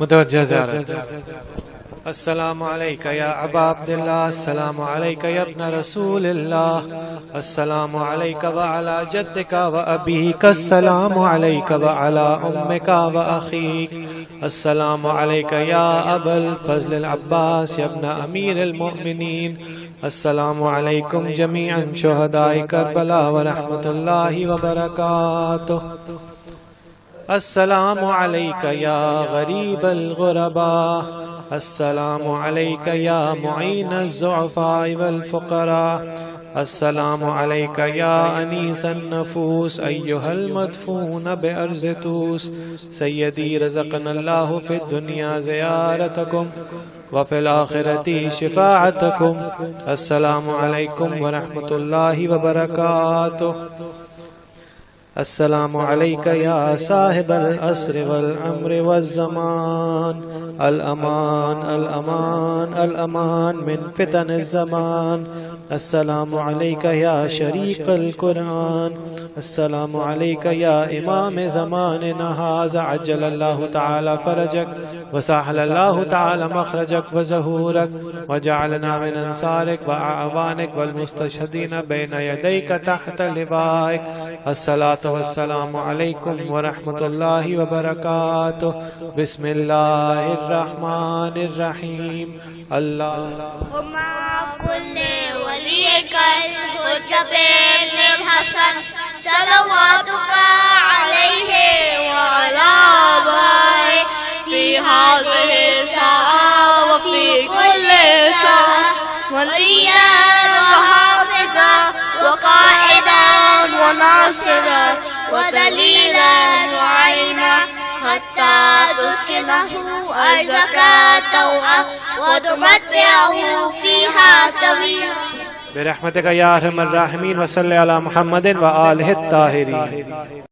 متوجہ زیارت. السلام علیک یا ابا عبداللہ، السلام علیک یا ابن رسول اللہ، السلام علیک وعلی جدک و ابیک، السلام علیک وعلی امک و اخیک، السلام علیک یا ابا الفضل العباس یا ابن امیر المؤمنین، السلام علیکم جمیعا شہداء کربلا ورحمۃ اللہ وبرکاتہ. السلام علیک یا غریب الغرباء، السلام علیک یا معین الضعفاء والفقراء، السلام علیک یا انیس النفوس ایہا المدفون بأرض توس. سیدی رزقنا اللہ فی الدنیا زیارتکم وفی الآخرۃ شفاعتکم. السلام علیکم ورحمۃ اللہ وبرکاتہ. السلام علیک یا صاحب العصر والعمر والزمان، الامان الامان الامان من فتن الزمان. السلام علیک یا شریک القرآن، السلام علیک یا امام زماننا هذا، عجل اللہ تعالی فرجک وسهل اللہ تعالی مخرجک وظہورک وجعلنا من انصارک واعوانک والمستشہدین بین یدیک تحت لوائک. الصلاة والسلام علیکم ورحمۃ اللہ وبرکاتہ. بسم اللہ الرحمن الرحیم. وما كل وليك الحجب بن الحسن صلواتك عليه وعلى آبائه في هذه الساعة وفي كل ساعة وليا وحافظا وقائدا وناصرا ودليلا وعينا حتى تسكنه أرضك طوعا وتمتعه فيها طويلا برحمتک یا ارحم الراحمین. وصلی علی محمد و آلہ الطاہرین.